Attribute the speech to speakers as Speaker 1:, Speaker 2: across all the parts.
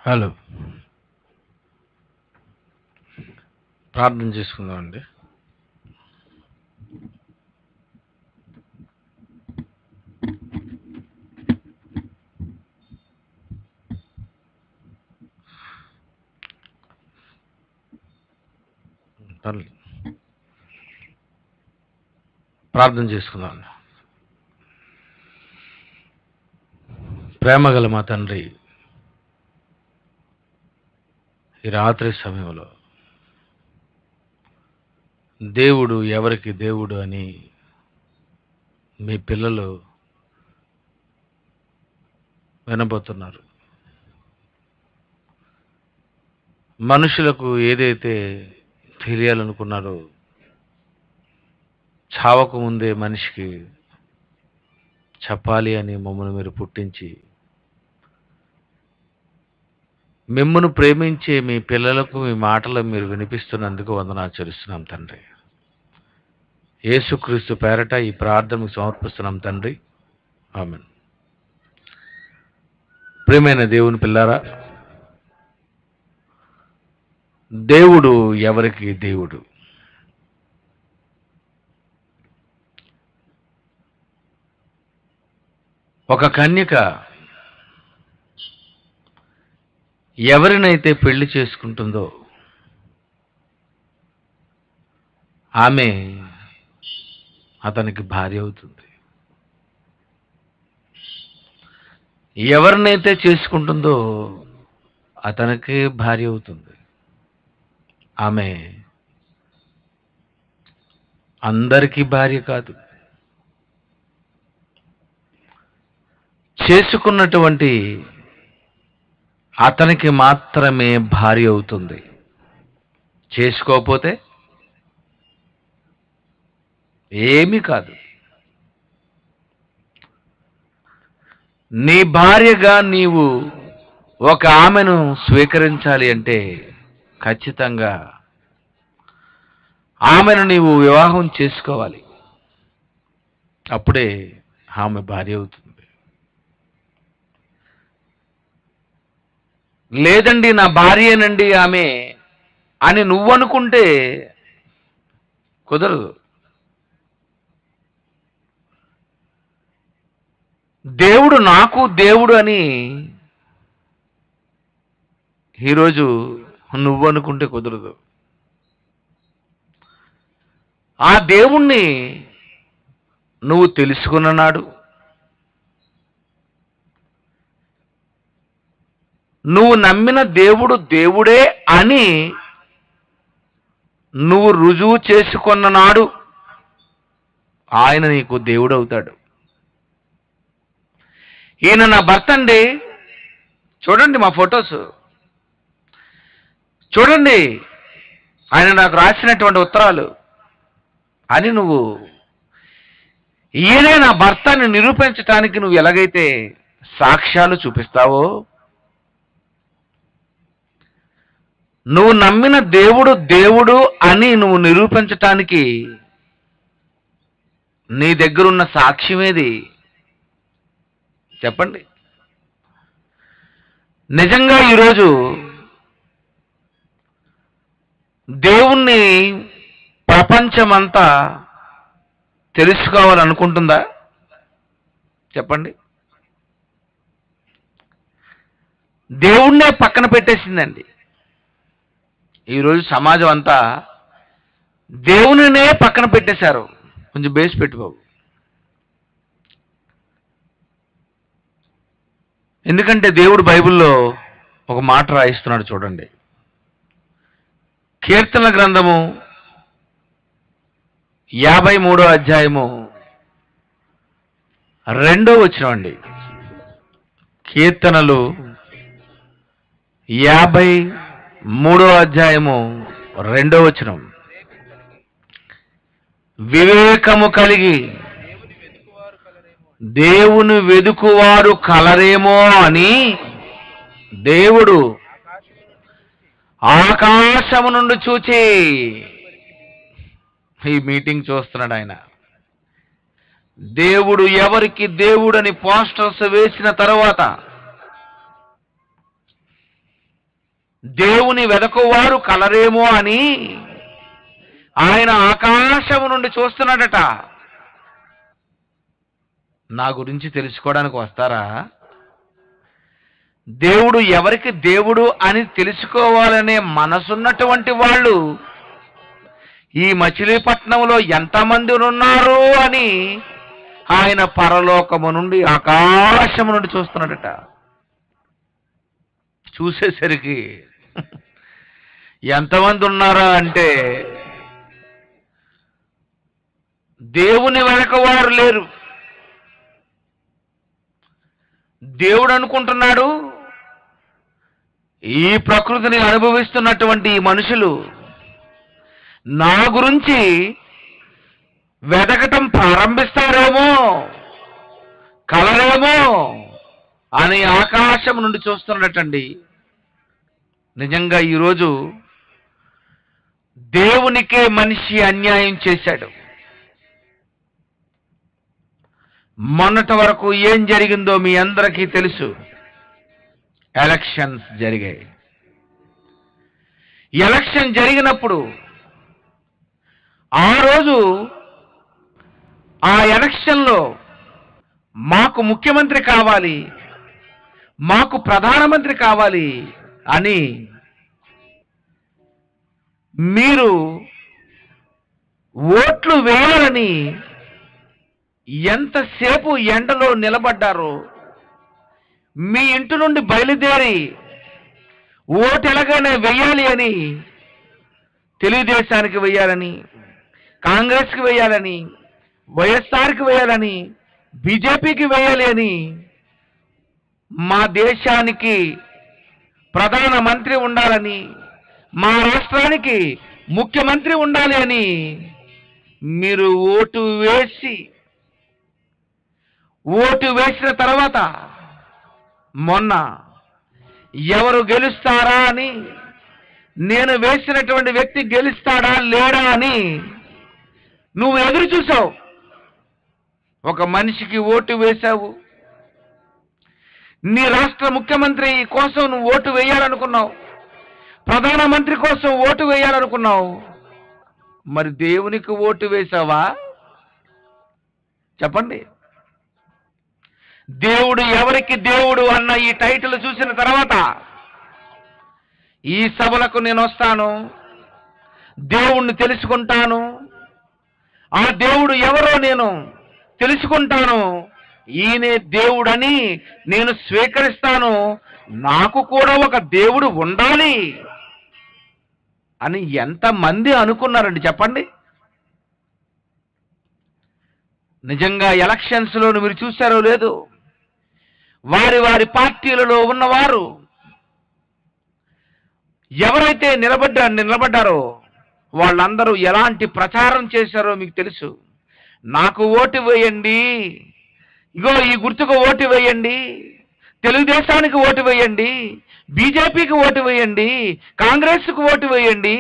Speaker 1: Hello. ప్రార్థన చేసుకుందామండి. పర్లేదు. ప్రార్థన చేసుకుందామండి. ప్రేమగల మా తండ్రి, ఈ రాత్రి సమయంలో దేవుడు ఎవరికి దేవుడు అని మీ పిల్లలు వినబోతున్నారు. మనుషులకు ఏదైతే తెలియాలనుకున్నారో చావకు ముందే మనిషికి చెప్పాలి అని మమ్మల్ని మీరు పుట్టించి, మిమ్మల్ని ప్రేమించే మీ పిల్లలకు మీ మాటలు మీరు వినిపిస్తున్నందుకు వందనాలు చెల్లిస్తున్నాం తండ్రి. యేసుక్రీస్తు పేరట ఈ ప్రార్థనకు సమర్పిస్తున్నాం తండ్రి. ఆమేన్. ప్రియమైన దేవుని పిల్లారా, దేవుడు ఎవరికి దేవుడు? ఒక కన్యక ఎవరినైతే పెళ్లి చేసుకుంటుందో ఆమె అతనికి భార్య అవుతుంది. ఎవరినైతే చేసుకుంటుందో అతనికి భార్య అవుతుంది. ఆమె అందరికీ భార్య కాదు. చేసుకున్నటువంటి అతనికి మాత్రమే భార్య అవుతుంది. చేసుకోకపోతే ఏమీ కాదు. నీ భార్యగా నీవు ఒక ఆమెను స్వీకరించాలి అంటే ఖచ్చితంగా ఆమెను నీవు వివాహం చేసుకోవాలి. అప్పుడే ఆమె భార్య అవుతుంది. లేదండి నా భార్యేనండి ఆమె అని నువ్వు అనుకుంటే కుదరదు. దేవుడు నాకు దేవుడు అని ఈరోజు నువ్వు అనుకుంటే కుదరదు. ఆ దేవుణ్ణి నువ్వు తెలుసుకున్న నాడు, నువ్వు నమ్మిన దేవుడు దేవుడే అని నువ్వు రుజువు చేసుకున్న నాడు ఆయన నీకు దేవుడు అవుతాడు. ఈయన నా భర్త అండి, చూడండి మా ఫొటోస్, చూడండి ఆయన నాకు రాసినటువంటి ఉత్తరాలు అని నువ్వు ఈయనే నా భర్తని నిరూపించటానికి నువ్వు ఎలాగైతే సాక్ష్యాలు చూపిస్తావో, నువ్వు నమ్మిన దేవుడు దేవుడు అని నువ్వు నిరూపించటానికి నీ దగ్గరున్న సాక్ష్యమేది చెప్పండి. నిజంగా ఈరోజు దేవుణ్ణి ప్రపంచమంతా తెలుసుకోవాలనుకుంటుందా? చెప్పండి. దేవుణ్ణే పక్కన పెట్టేసిందండి. ఈరోజు సమాజం అంతా దేవునినే పక్కన పెట్టేశారు. కొంచెం బేస్ పెట్టు బాబు. ఎందుకంటే దేవుడు బైబిల్లో ఒక మాట రాయిస్తున్నాడు చూడండి. కీర్తన గ్రంథము 53వ అధ్యాయము 2వ వచనం అండి. కీర్తనలు 53వ అధ్యాయము 2వ వచనం. వివేకము కలిగి దేవుని వెదుకువారు కలరేమో అని దేవుడు ఆకాశము నుండి చూచి, ఈ మీటింగ్ చూస్తున్నాడు ఆయన. దేవుడు ఎవరికి దేవుడని పోస్టర్స్ వేసిన తర్వాత దేవుని వెదకువారు కలరేమో అని ఆయన ఆకాశం నుండి చూస్తున్నాడట. నా గురించి తెలుసుకోవడానికి వస్తారా? దేవుడు ఎవరికి దేవుడు అని తెలుసుకోవాలనే మనసున్నటువంటి వాళ్ళు ఈ మచిలీపట్నంలో ఎంతమంది ఉన్నారు అని ఆయన పరలోకము నుండి ఆకాశము నుండి చూస్తున్నాడట. చూసేసరికి ఎంతమంది ఉన్నారా అంటే దేవుని వెనక వారు లేరు. దేవుడు అనుకుంటున్నాడు ఈ ప్రకృతిని అనుభవిస్తున్నటువంటి ఈ మనుషులు నా గురించి వెతకటం ప్రారంభిస్తారేమో, కలరేమో అని ఆకాశం నుండి చూస్తున్నట్టండి. నిజంగా ఈరోజు దేవునికే మనిషి అన్యాయం చేశాడు. మొన్నటి వరకు ఏం జరిగిందో మీ అందరికీ తెలుసు. ఎలక్షన్స్ జరిగాయి. ఎలక్షన్ జరిగినప్పుడు ఆ రోజు ఆ ఎలక్షన్లో మాకు ముఖ్యమంత్రి కావాలి, మాకు ప్రధానమంత్రి కావాలి అని మీరు ఓట్లు వేయాలని ఎంతసేపు ఎండలో నిలబడ్డారో, మీ ఇంటి నుండి బయలుదేరి ఓటు ఎలాగైనా వేయాలి అని తెలుగుదేశానికి వేయాలని, కాంగ్రెస్కి వేయాలని, వైఎస్ఆర్కి వేయాలని, బీజేపీకి వేయాలి అని, మా దేశానికి ప్రధానమంత్రి ఉండాలని, మా రాష్ట్రానికి ముఖ్యమంత్రి ఉండాలి అని మీరు ఓటు వేసిన తర్వాత మొన్న ఎవరు గెలుస్తారా అని, నేను వేసినటువంటి వ్యక్తి గెలుస్తాడా లేడా అని నువ్వు ఎదురు చూసావు. ఒక మనిషికి ఓటు వేశావు. నీ రాష్ట్ర ముఖ్యమంత్రి కోసం నువ్వు ఓటు వేయాలనుకున్నావు, ప్రధానమంత్రి కోసం ఓటు వేయాలనుకున్నావు. మరి దేవునికి ఓటు వేశావా? చెప్పండి. దేవుడు ఎవరికి దేవుడు అన్న ఈ టైటిల్ చూసిన తర్వాత ఈ సభలకు నేను వస్తాను, దేవుణ్ణి తెలుసుకుంటాను, ఆ దేవుడు ఎవరో నేను తెలుసుకుంటాను, ఈయనే దేవుడని నేను స్వీకరిస్తాను, నాకు కూడా ఒక దేవుడు ఉండాలి అని ఎంతమంది అనుకున్నారండి చెప్పండి. నిజంగా ఎలక్షన్స్లో మీరు చూశారో లేదు, వారి వారి పార్టీలలో ఉన్నవారు ఎవరైతే నిలబడ్డారో వాళ్ళందరూ ఎలాంటి ప్రచారం చేశారో మీకు తెలుసు. నాకు ఓటు వేయండి, ఇగో ఈ గుర్తుకు ఓటు వేయండి, తెలుగుదేశానికి ఓటు వేయండి, బీజేపీకి ఓటు వేయండి, కాంగ్రెస్కి ఓటు వేయండి,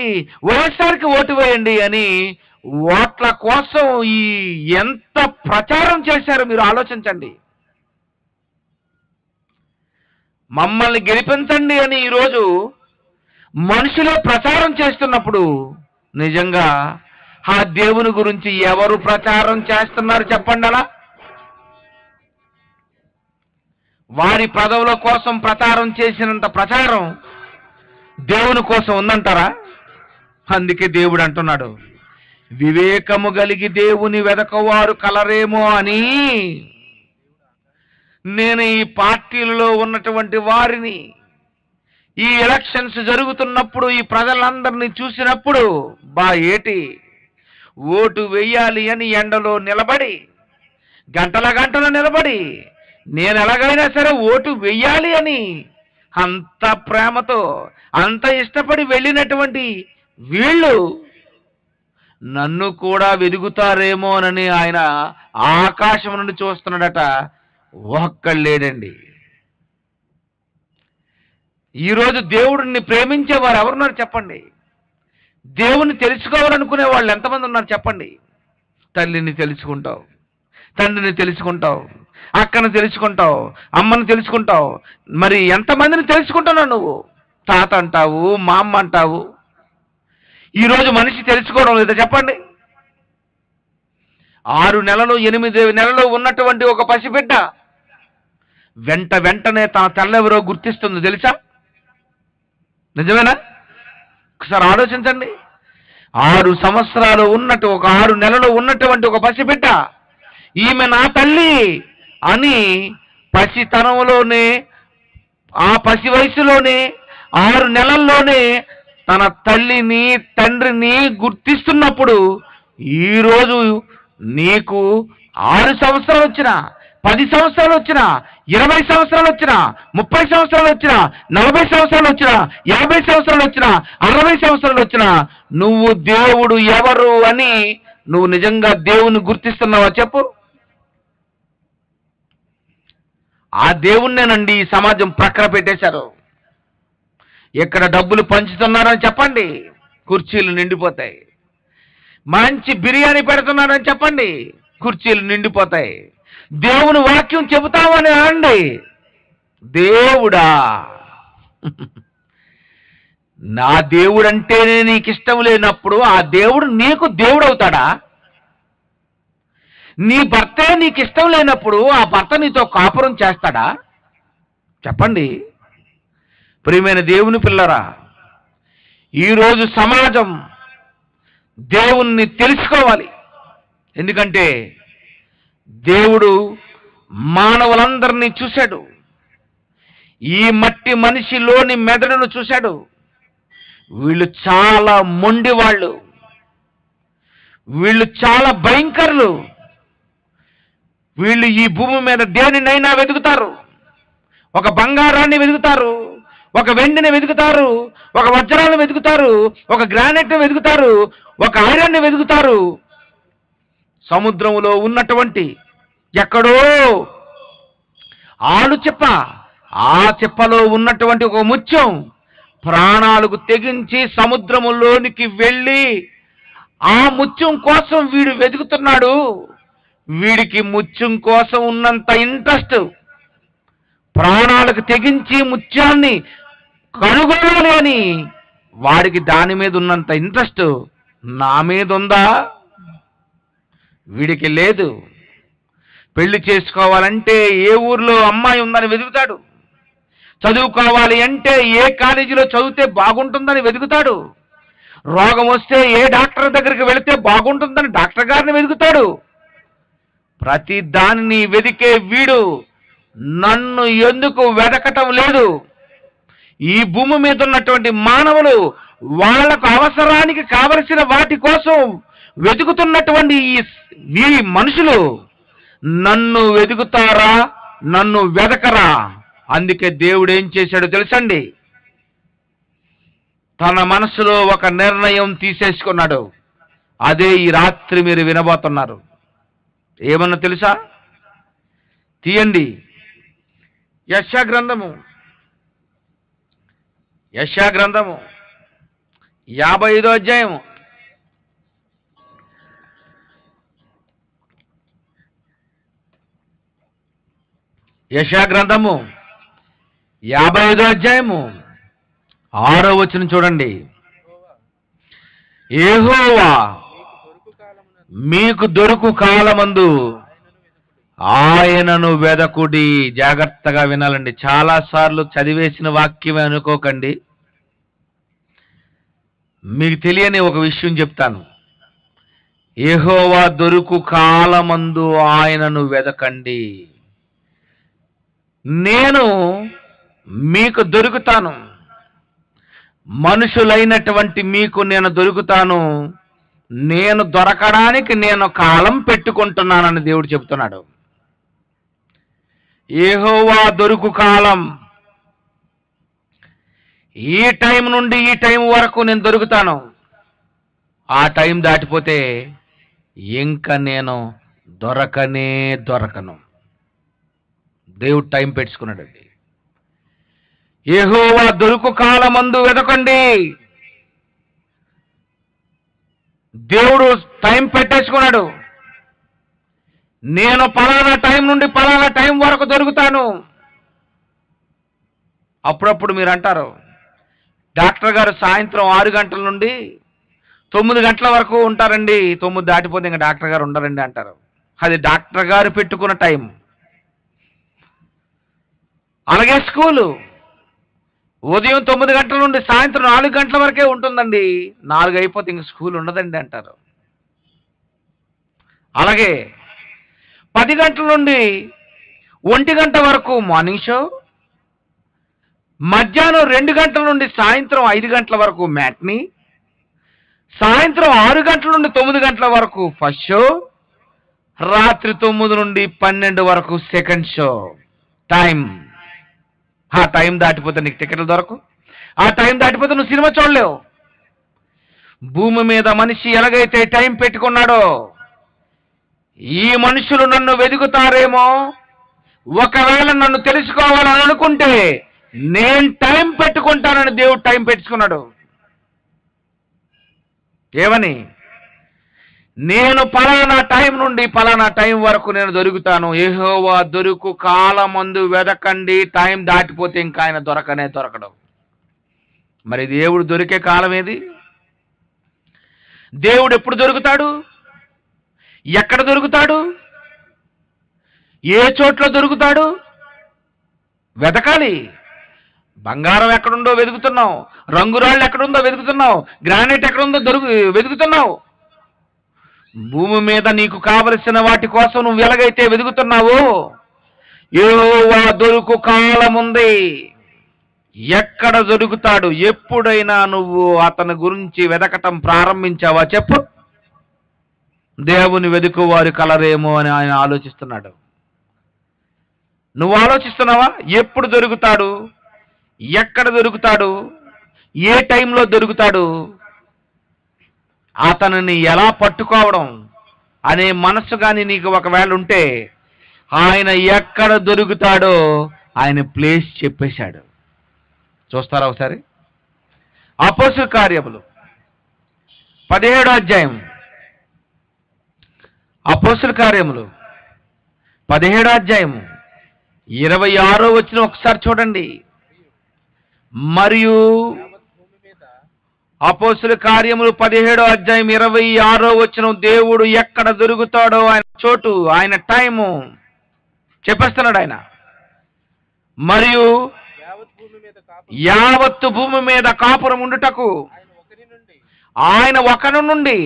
Speaker 1: వైఎస్ఆర్కి ఓటు వేయండి అని ఓట్ల కోసం ఎంత ప్రచారం చేశారో మీరు ఆలోచించండి. మమ్మల్ని గెలిపించండి అని ఈరోజు మనుషులే ప్రచారం చేస్తున్నప్పుడు నిజంగా ఆ దేవుని గురించి ఎవరు ప్రచారం చేస్తున్నారు చెప్పండి. అలా వారి పదవుల కోసం ప్రచారం చేసినంత ప్రచారం దేవుని కోసం ఉందంటారా? అందుకే దేవుడు అంటున్నాడు, వివేకము కలిగి దేవుని వెదకవారు కలరేమో అని. నేను ఈ పార్టీలలో ఉన్నటువంటి వారిని ఈ ఎలక్షన్స్ జరుగుతున్నప్పుడు ఈ ప్రజలందరినీ చూసినప్పుడు ఏటి ఓటు వేయాలి అని ఎండలో నిలబడి గంటల నిలబడి నేను ఎలాగైనా సరే ఓటు వేయాలి అని అంత ప్రేమతో అంత ఇష్టపడి వెళ్ళినటువంటి వీళ్ళు నన్ను కూడా వెదుగుతారేమోనని ఆయన ఆకాశం నుండి చూస్తున్నాడట. ఒక్కళ్ళేనండి. ఈరోజు దేవుడిని ప్రేమించేవారు ఎవరున్నారు చెప్పండి? దేవుని తెలుసుకోవాలనుకునే వాళ్ళు ఎంతమంది ఉన్నారు చెప్పండి? తల్లిని తెలుసుకుంటావు, తండ్రిని తెలుసుకుంటావు, అక్కను తెలుసుకుంటావు, అమ్మని తెలుసుకుంటావు, మరి ఎంతమందిని తెలుసుకుంటున్నావు నువ్వు? తాత అంటావు, మా అమ్మ అంటావు. ఈరోజు మనిషి తెలుసుకోవడం లేదా చెప్పండి? 6 నెలలు 8 నెలలు ఉన్నటువంటి ఒక పసిబిడ్డ వెంటనే తన తల్లెవరో గుర్తిస్తుంది తెలుసా? నిజమేనా? ఒకసారి ఆలోచించండి. 6 సంవత్సరాలు ఉన్నట్టు, ఒక 6 నెలలు ఉన్నటువంటి ఒక పసిబిడ్డ ఈమె నా తల్లి అని పసితనంలోనే, ఆ పసి వయసులోనే, 6 నెలల్లోనే తన తల్లిని తండ్రిని గుర్తిస్తున్నప్పుడు, ఈరోజు నీకు 6 సంవత్సరాలు వచ్చినా, 10 సంవత్సరాలు వచ్చినా, 20 సంవత్సరాలు వచ్చినా, 30 సంవత్సరాలు వచ్చినా, 40 సంవత్సరాలు వచ్చినా, 50 సంవత్సరాలు వచ్చినా, 60 సంవత్సరాలు వచ్చినా, నువ్వు దేవుడు ఎవరు అని నువ్వు నిజంగా దేవుని గుర్తిస్తున్నావా చెప్పు? ఆ దేవుణ్ణేనండి ఈ సమాజం ప్రక్కన పెట్టేశారు. ఎక్కడ డబ్బులు పంచుతున్నారని చెప్పండి, కుర్చీలు నిండిపోతాయి. మంచి బిర్యానీ పెడుతున్నారని చెప్పండి, కుర్చీలు నిండిపోతాయి. దేవుని వాక్యం చెబుతామని అనండి, దేవుడా నా దేవుడు అంటేనే నీకు ఇష్టం లేనప్పుడు ఆ దేవుడు నీకు దేవుడు అవుతాడా? నీ భర్తే నీకు ఇష్టం లేనప్పుడు ఆ భర్త నీతో కాపురం చేస్తాడా? చెప్పండి. ప్రియమైన దేవుని పిల్లరా, ఈరోజు సమాజం దేవుణ్ణి తెలుసుకోవాలి. ఎందుకంటే దేవుడు మానవులందరినీ చూశాడు. ఈ మట్టి మనిషిలోని మెదడును చూశాడు. వీళ్ళు చాలా మొండి వాళ్ళు, వీళ్ళు చాలా భయంకరులు. వీళ్ళు ఈ భూమి మీద దేనినైనా వెతుకుతారు. ఒక బంగారాన్ని వెతుకుతారు, ఒక వెండిని వెతుకుతారు, ఒక వజ్రాలను వెతుకుతారు, ఒక గ్రానైట్ని వెతుకుతారు, ఒక ఐరన్ని వెతుకుతారు. సముద్రంలో ఉన్నటువంటి ఎక్కడో ఆలుచిప్ప, ఆ చిప్పలో ఉన్నటువంటి ఒక ముత్యం ప్రాణాలకు తెగించి సముద్రములోనికి వెళ్ళి ఆ ముత్యం కోసం వీడు వెతుకుతున్నాడు. వీడికి ముత్యం కోసం ఉన్నంత ఇంట్రెస్ట్, ప్రాణాలకు తెగించి ముత్యాన్ని కనుగొనాలి అని వాడికి దాని మీద ఉన్నంత ఇంట్రెస్ట్ నా మీద ఉందా? వీడికి లేదు. పెళ్లి చేసుకోవాలంటే ఏ ఊర్లో అమ్మాయి ఉందని వెతుకుతాడు. చదువుకోవాలి అంటే ఏ కాలేజీలో చదివితే బాగుంటుందని వెతుకుతాడు. రోగం వస్తే ఏ డాక్టర్ దగ్గరికి వెళితే బాగుంటుందని డాక్టర్ గారిని వెతుకుతాడు. ప్రతి దానిని వెతికే వీడు నన్ను ఎందుకు వెతకటం లేదు? ఈ భూమి మీద ఉన్నటువంటి మానవులు వాళ్లకు అవసరానికి కావలసిన వాటి కోసం వెతుకుతున్నటువంటి ఈ మనుషులు నన్ను వెతుకుతారా, నన్ను వెతకరా? అందుకే దేవుడు ఏం చేశాడో తెలుసండి, తన మనసులో ఒక నిర్ణయం తీసేసుకున్నాడు. అదే ఈ రాత్రి మీరు వినబోతున్నారు. ఏమన్నా తెలుసా? తీయండి యెషయా గ్రంథము 55వ అధ్యాయము. యెషయా గ్రంథము 55వ అధ్యాయము 6వ వచనం చూడండి. యెహోవా మీకు దొరుకు కాలమందు ఆయనను వెదకుడి. జాగ్రత్తగా వినాలండి. చాలాసార్లు చదివేసిన వాక్యమే అనుకోకండి. మీకు తెలియని ఒక విషయం చెప్తాను. యెహోవా దొరుకు కాలమందు ఆయనను వెదకండి. నేను మీకు దొరుకుతాను, మనుషులైనటువంటి మీకు నేను దొరుకుతాను. నేను దొరకడానికి నేను కాలం పెట్టుకుంటున్నానని దేవుడు చెప్తున్నాడు. యెహోవా దొరుకు కాలం, ఈ టైం నుండి ఈ టైం వరకు నేను దొరుకుతాను. ఆ టైం దాటిపోతే ఇంకా నేను దొరకను. దేవుడు టైం పెట్టుకున్నాడండి. యెహోవా దొరుకు కాలమందు వెతకండి. దేవుడు టైం పెట్టేసుకున్నాడు. నేను పలానా టైం నుండి పలానా టైం వరకు దొరుకుతాను. అప్పుడప్పుడు మీరు అంటారు, డాక్టర్ గారు సాయంత్రం 6 గంటల నుండి 9 గంటల వరకు ఉంటారండి. 9 దాటిపోతే ఇంకా డాక్టర్ గారు ఉండరండి అంటారు. అది డాక్టర్ గారు పెట్టుకున్న టైం. అలాగే స్కూలు ఉదయం 9 గంటల నుండి సాయంత్రం 4 గంటల వరకే ఉంటుందండి. 4 అయిపోతే ఇంక స్కూల్ ఉండదండి అంటారు. అలాగే 10 గంటల నుండి 1 గంట వరకు మార్నింగ్ షో, మధ్యాహ్నం 2 గంటల నుండి సాయంత్రం 5 గంటల వరకు మ్యాట్నీ, సాయంత్రం 6 గంటల నుండి 9 గంటల వరకు ఫస్ట్ షో, రాత్రి 9 నుండి 12 వరకు సెకండ్ షో. టైం. ఆ టైం దాటిపోతే నీకు టికెట్లు దొరకు. ఆ టైం దాటిపోతే నువ్వు సినిమా చూడలేవు. భూమి మీద మనిషి ఎలాగైతే టైం పెట్టుకున్నాడో, ఈ మనుషులు నన్ను వెతుకుతారేమో, ఒకవేళ నన్ను తెలుసుకోవాలని అనుకుంటే నేను టైం పెట్టుకుంటానని దేవుడు టైం పెట్టుకున్నాడు. ఏమని? నేను పలానా టైం నుండి పలానా టైం వరకు నేను దొరుకుతాను. యెహోవా దొరుకు కాలమందు వెదకండి. టైం దాటిపోతే ఇంకా ఆయన దొరకడం. మరి దేవుడు దొరికే కాలం ఏది? దేవుడు ఎప్పుడు దొరుకుతాడు? ఎక్కడ దొరుకుతాడు? ఏ చోట్ల దొరుకుతాడు? వెతకాలి. బంగారం ఎక్కడుందో వెతుకుతున్నావు, రంగురాళ్ళు ఎక్కడుందో వెతుకుతున్నావు, గ్రానైట్ ఎక్కడుందో వెతుకుతున్నావు. భూమి మీద నీకు కావలసిన వాటి కోసం నువ్వు ఎలాగైతే వెతుకుతున్నావో, యెహోవా దొరుకు కాలం ఉంది. ఎక్కడ దొరుకుతాడు? ఎప్పుడైనా నువ్వు అతని గురించి వెతకటం ప్రారంభించావా చెప్పు? దేవుని వెతుకువారు కలరేమో అని ఆయన ఆలోచిస్తున్నాడు. నువ్వు ఆలోచిస్తున్నావా? ఎప్పుడు దొరుకుతాడు? ఎక్కడ దొరుకుతాడు? ఏ టైంలో దొరుకుతాడు? అతనిని ఎలా పట్టుకోవడం అనే మనసు కానీ నీకు ఒకవేళ ఉంటే, ఆయన ఎక్కడ దొరుకుతాడో ఆయన ప్లేస్ చెప్పేశాడు. చూస్తారా ఒకసారి? అపోస్తలుల కార్యములు 17వ అధ్యాయం. అపోస్తలుల కార్యములు 17వ అధ్యాయం 26వ వచనం ఒకసారి చూడండి. మరియు అపోస్తలుల కార్యములు 17వ అధ్యాయం 26వ వచనం, దేవుడు ఎక్కడ దొరుకుతాడో ఆయన చోటు, ఆయన టైము చెప్పేస్తున్నాడు ఆయన. మరియు యావత్తు భూమి మీద కాపురం ఉండుటకు ఆయన ఒకరి నుండి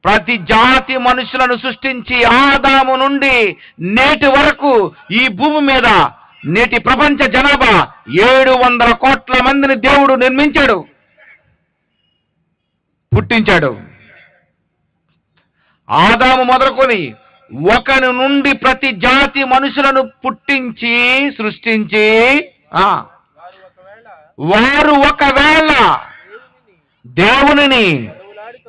Speaker 1: ప్రతి జాతి మనుషులను సృష్టించి ఆదాము నుండి నేటి వరకు ఈ భూమి మీద నేటి ప్రపంచ జనాభా 700 కోట్ల మందిని దేవుడు నిర్మించాడు, పుట్టించాడు. ఆదాము మొదలుకొని ఒకరి నుండి ప్రతి జాతి మనుషులను పుట్టించి సృష్టించి వారు ఒకవేళ దేవునిని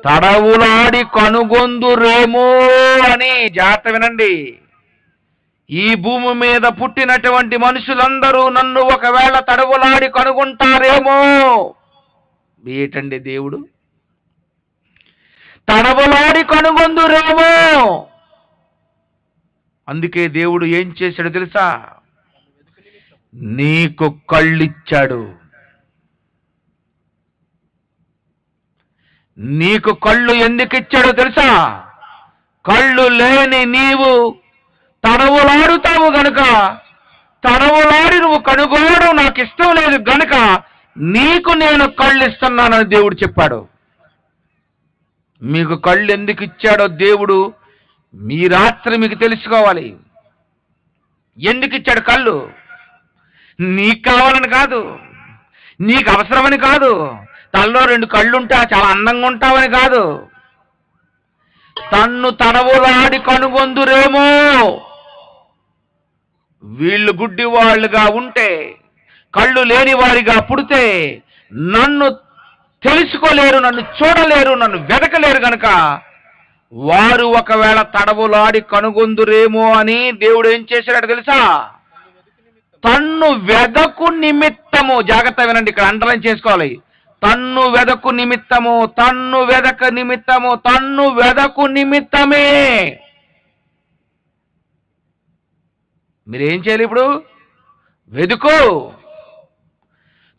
Speaker 1: తడవులాడి కనుగొందురేమో అని. జాగ్రత్త వినండి. ఈ భూమి మీద పుట్టినటువంటి మనుషులందరూ నన్ను ఒకవేళ తడవులాడి కనుగొంటారేమో. ఏటండి దేవుడు? తడవులాడి కనుగొందురేమో. అందుకే దేవుడు ఏం చేశాడు తెలుసా? నీకు కళ్ళిచ్చాడు. నీకు కళ్ళు ఎందుకు ఇచ్చాడో తెలుసా? కళ్ళు లేని నీవు తడవులాడుతావు గనుక, తడవులాడి నువ్వు కనుగోవడం నాకు ఇష్టం లేదు గనుక నీకు నేను కళ్ళు ఇస్తున్నానని దేవుడు చెప్పాడు. మీకు కళ్ళు ఎందుకు ఇచ్చాడో దేవుడు మీ రాత్రి మీకు తెలుసుకోవాలి. ఎందుకు ఇచ్చాడు కళ్ళు? నీకు కావాలని కాదు, నీకు అవసరమని కాదు, తనలో 2 కళ్ళుంటా చాలా అందంగా ఉంటావని కాదు. తన్ను తడవులాడి కనుగొందురేమో. వీళ్ళు గుడ్డి వాళ్ళుగా ఉంటే, కళ్ళు లేని వారిగా పుడితే నన్ను తెలుసుకోలేరు, నన్ను చూడలేరు, నన్ను వెతకలేరు గనక వారు ఒకవేళ తడవులాడి కనుగొందురేమో అని దేవుడు ఏం చేశాడో తెలుసా? తన్ను వెదకు నిమిత్తము. జాగ్రత్త వినండి, ఇక్కడ అండర్లైన్ చేసుకోవాలి. తన్ను వెదకు నిమిత్తము, తన్ను వెదక నిమిత్తము, తన్ను వెదకు నిమిత్తమే. మీరేం చేయాలి ఇప్పుడు? వెదుకు.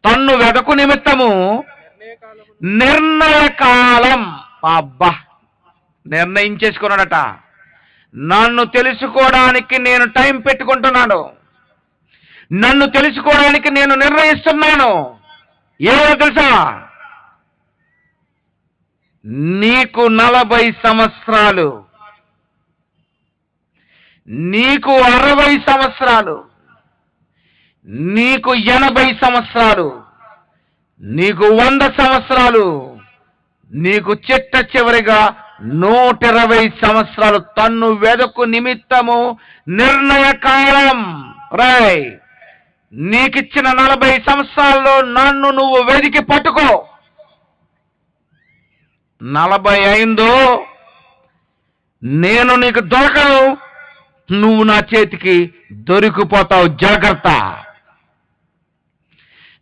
Speaker 1: తన్ను వెదకు నిమిత్తము నిర్ణయ కాలం. అబ్బా, నిర్ణయించేసుకున్నాడట. నన్ను తెలుసుకోవడానికి నేను టైం పెట్టుకుంటున్నాను, నన్ను తెలుసుకోవడానికి నేను నిర్ణయిస్తున్నాను. ఏమో తెలుసా, నీకు 40 సంవత్సరాలు, నీకు 60 సంవత్సరాలు, నీకు 80 సంవత్సరాలు, నీకు 100 సంవత్సరాలు, నీకు చిట్ట చివరిగా 120 సంవత్సరాలు తన్ను వెదకు నిమిత్తము నిర్ణయ కాలం. రై, నీకిచ్చిన 40 సంవత్సరాల్లో నన్ను నువ్వు వెదికి పట్టుకో. 45 నేను నీకు దొరకను, నువ్వు నా చేతికి దొరికిపోతావు. జాగ్రత్త.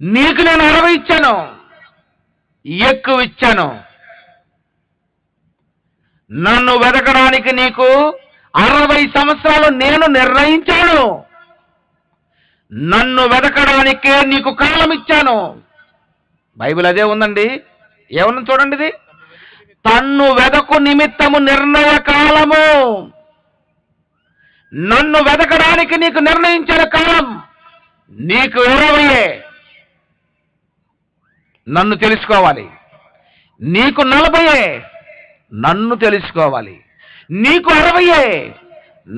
Speaker 1: నీకు నేను 60 ఇచ్చాను, ఎక్కువ ఇచ్చాను. నన్ను వెదకడానికి నీకు 60 సంవత్సరాలు నేను నిర్ణయించాను. నన్ను వెదకడానికే నీకు కాలం ఇచ్చాను. బైబిల్ అదే ఉందండి. ఏమన్నా చూడండి, ఇది తన్ను వెదకు నిమిత్తము నిర్ణయ కాలము. నన్ను వెదకడానికి నీకు నిర్ణయించిన కాలం నీకు 20. నన్ను తెలుసుకోవాలి. నీకు 40. నన్ను తెలుసుకోవాలి. నీకు 60.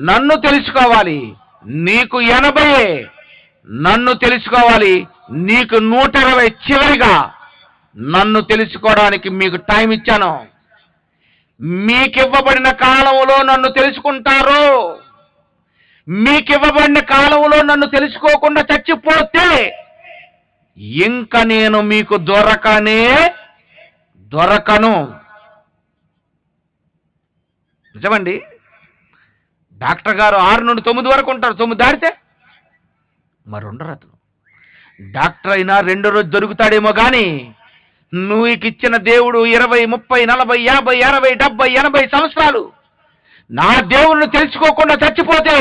Speaker 1: నన్ను తెలుసుకోవాలి. నీకు 80. నన్ను తెలుసుకోవాలి. నీకు 120. చివరిగా నన్ను తెలుసుకోవడానికి మీకు టైం ఇచ్చాను. మీకివ్వబడిన కాలంలో నన్ను తెలుసుకుంటారు. మీకివ్వబడిన కాలంలో నన్ను తెలుసుకోకుండా చచ్చిపోతే ఇంక నేను మీకు దొరకను. నిజమండి. డాక్టర్ గారు 6 నుండి 9 వరకు ఉంటారు. 9 దాటితే మరి ఉండరు అతను. డాక్టర్ అయినా 2 రోజు దొరుకుతాడేమో కానీ నువ్వు ఇచ్చిన దేవుడు 20, 30, 40, 50, 60, 70, 80 సంవత్సరాలు నా దేవుడిని తెలుసుకోకుండా చచ్చిపోతే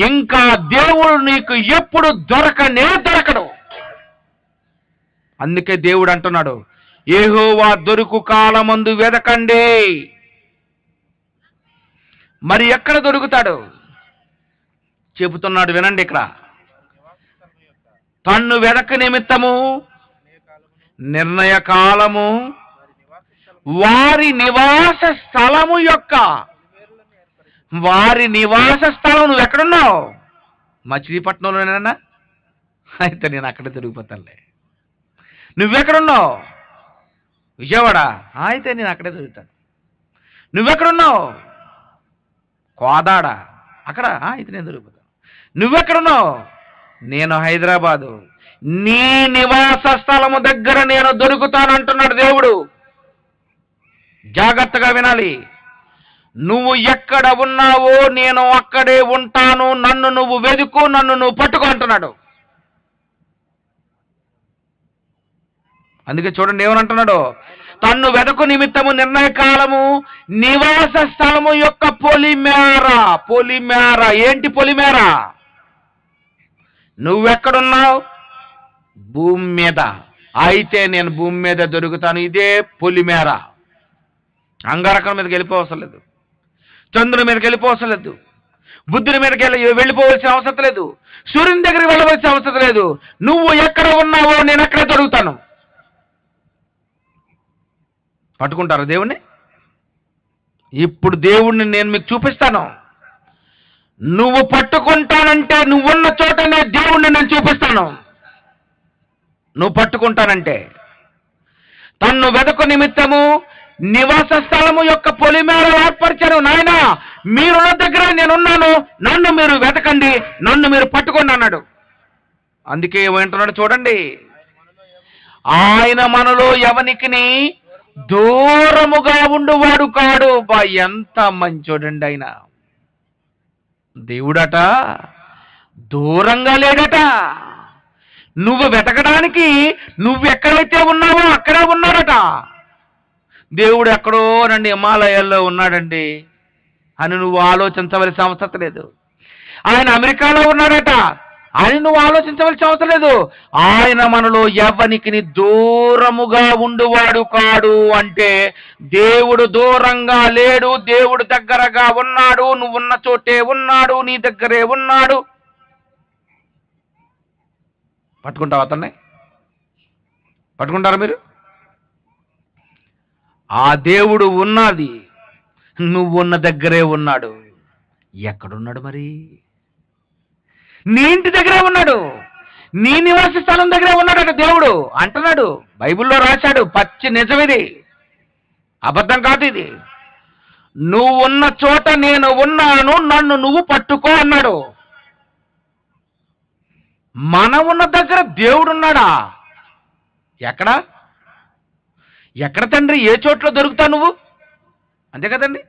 Speaker 1: ఇంకా దేవుడు నీకు ఎప్పుడు దొరకడు. అందుకే దేవుడు అంటున్నాడు, యెహోవా దొరుకు కాలమందు వెదకండి. మరి ఎక్కడ దొరుకుతాడు చెబుతున్నాడు, వినండి. ఇక్కడ తన్ను వెదక నిమిత్తము నిర్ణయ కాలము, వారి నివాస స్థలము యొక్క, వారి నివాస స్థలం. నువ్వు ఎక్కడున్నావు? మచిలీపట్నంలోనేనా? అయితే నేను అక్కడే దొరికిపోతానులే. నువ్వెక్కడున్నావు? విజయవాడ? అయితే నేను అక్కడే దొరుకుతాను. నువ్వెక్కడున్నావు? కోదాడ? అక్కడ? అయితే నేను దొరికిపోతాను. నువ్వెక్కడున్నావు? నేను హైదరాబాదు. నీ నివాస స్థలము దగ్గర నేను దొరుకుతాను అంటున్నాడు దేవుడు. జాగ్రత్తగా వినాలి. నువ్వు ఎక్కడ ఉన్నావో నేను అక్కడే ఉంటాను. నన్ను నువ్వు వెదుకు, నన్ను నువ్వు పట్టుకో అంటున్నాడు. అందుకే చూడండి ఏమనంటున్నాడు, తన్ను వెదకు నిమిత్తము నిర్ణయ కాలము, నివాస స్థలము యొక్క పొలిమేర. పొలిమేర ఏంటి? పొలిమేర. నువ్వెక్కడున్నావు? భూమి మీద. అయితే నేను భూమి మీద దొరుకుతాను. ఇదే పొలిమేర. అంగారకం మీదకి వెళ్ళిపోవసరం లేదు, చంద్రుని మీదకి వెళ్ళిపోవసరం లేదు, బుద్ధుని మీదకి వెళ్ళిపోవలసిన అవసరం లేదు, సూర్యుని దగ్గరికి వెళ్ళవలసిన అవసరం లేదు. నువ్వు ఎక్కడ ఉన్నావో నేను అక్కడే దొరుకుతాను. పట్టుకుంటారా దేవుణ్ణి? ఇప్పుడు దేవుణ్ణి నేను మీకు చూపిస్తాను. నువ్వు పట్టుకుంటానంటే నువ్వున్న చోటనే దేవుణ్ణి నేను చూపిస్తాను. నువ్వు పట్టుకుంటానంటే తన్ను వెదకు నిమిత్తము నివాస స్థలము యొక్క పొలిమేర ఏర్పరిచాను. నాయన, మీరున్న దగ్గర నేనున్నాను, నన్ను మీరు వెతకండి, నన్ను మీరు పట్టుకోండి అన్నాడు. అందుకే ఏమంటున్నాడు చూడండి, ఆయన మనలో ఎవనికిని దూరముగా ఉండువాడు కాడు. బా, ఎంత మంచోడండి ఆయన. దేవుడట దూరంగా లేడట. నువ్వు వెతకడానికి నువ్వెక్కడైతే ఉన్నావో అక్కడే ఉన్నాడట. దేవుడు ఎక్కడో నండి హిమాలయాల్లో ఉన్నాడండి అని నువ్వు ఆలోచించవలసిన అవసరం లేదు. ఆయన అమెరికాలో ఉన్నాడట. అని నువ్వు ఆలోచించవలసిన అవసరం లేదు. ఆయన మనలో ఎవ్వనికి దూరముగా ఉండువాడు కాడు. అంటే దేవుడు దూరంగా లేడు, దేవుడు దగ్గరగా ఉన్నాడు. నువ్వున్న చోటే ఉన్నాడు, నీ దగ్గరే ఉన్నాడు. పట్టుకుంటావా అతన్ని? పట్టుకుంటారా మీరు? ఆ దేవుడు ఉన్నది, నువ్వున్న దగ్గరే ఉన్నాడు. ఎక్కడున్నాడు మరి? నీ ఇంటి దగ్గరే ఉన్నాడు, నీ నివాస స్థలం దగ్గరే ఉన్నాడట దేవుడు అంటున్నాడు. బైబిల్లో రాశాడు, పచ్చి నిజమిది, అబద్ధం కాదు ఇది. నువ్వు ఉన్న చోట నేను ఉన్నాను, నన్ను నువ్వు పట్టుకో అన్నాడు. మనం ఉన్న దగ్గర దేవుడు ఉన్నాడా? ఎక్కడ ఎక్కడ తండ్రి? ఏ చోట్ల దొరుకుతావు నువ్వు? అంతే కదండి.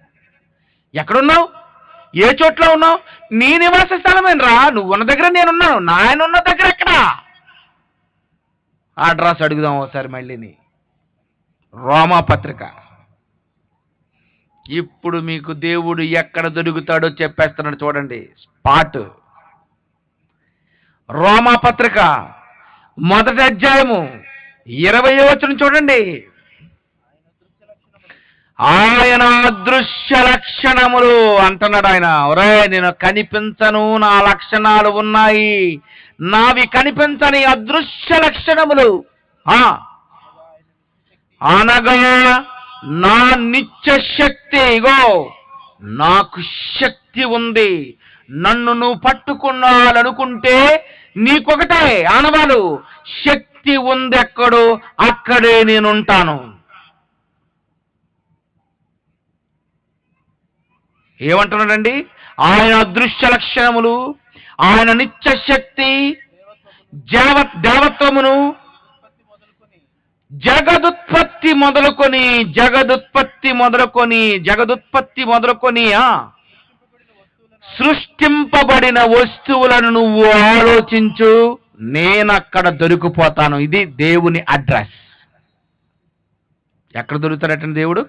Speaker 1: ఎక్కడున్నావు? ఏ చోట్ల ఉన్నావు? నీ నివాస స్థలమేనరా. నువ్వు ఉన్న దగ్గర నేనున్నాను, నాయన ఉన్న దగ్గర ఎక్కడా? అడ్రస్ అడుగుదాం ఒకసారి మళ్ళీని. రోమాపత్రిక. ఇప్పుడు మీకు దేవుడు ఎక్కడ దొరుకుతాడో చెప్పేస్తున్నాడు చూడండి. స్పాట్. రోమాపత్రిక 1వ అధ్యాయము 20వ వచనం చూడండి. ఆయన అదృశ్య లక్షణములు అంటున్నాడు. ఆయన ఒరే నేను కనిపించను, నా లక్షణాలు ఉన్నాయి, నావి కనిపించని అదృశ్య లక్షణములు. అనగా నా నిత్య శక్తి. ఇగో నాకు శక్తి ఉంది. నన్ను నువ్వు పట్టుకున్నాలనుకుంటే నీకొకటే ఆనవాలు, శక్తి ఉంది ఎక్కడో అక్కడే నేనుంటాను. ఏమంటున్నాడండి? ఆయన అదృశ్య లక్షణములు, ఆయన నిత్య శక్తి, దేవత్వమును జగదుత్పత్తి మొదలుకొని సృష్టింపబడిన వస్తువులను నువ్వు ఆలోచించు, నేనక్కడ దొరికిపోతాను. ఇది దేవుని అడ్రస్. ఎక్కడ దొరుకుతాడటండి దేవుడు?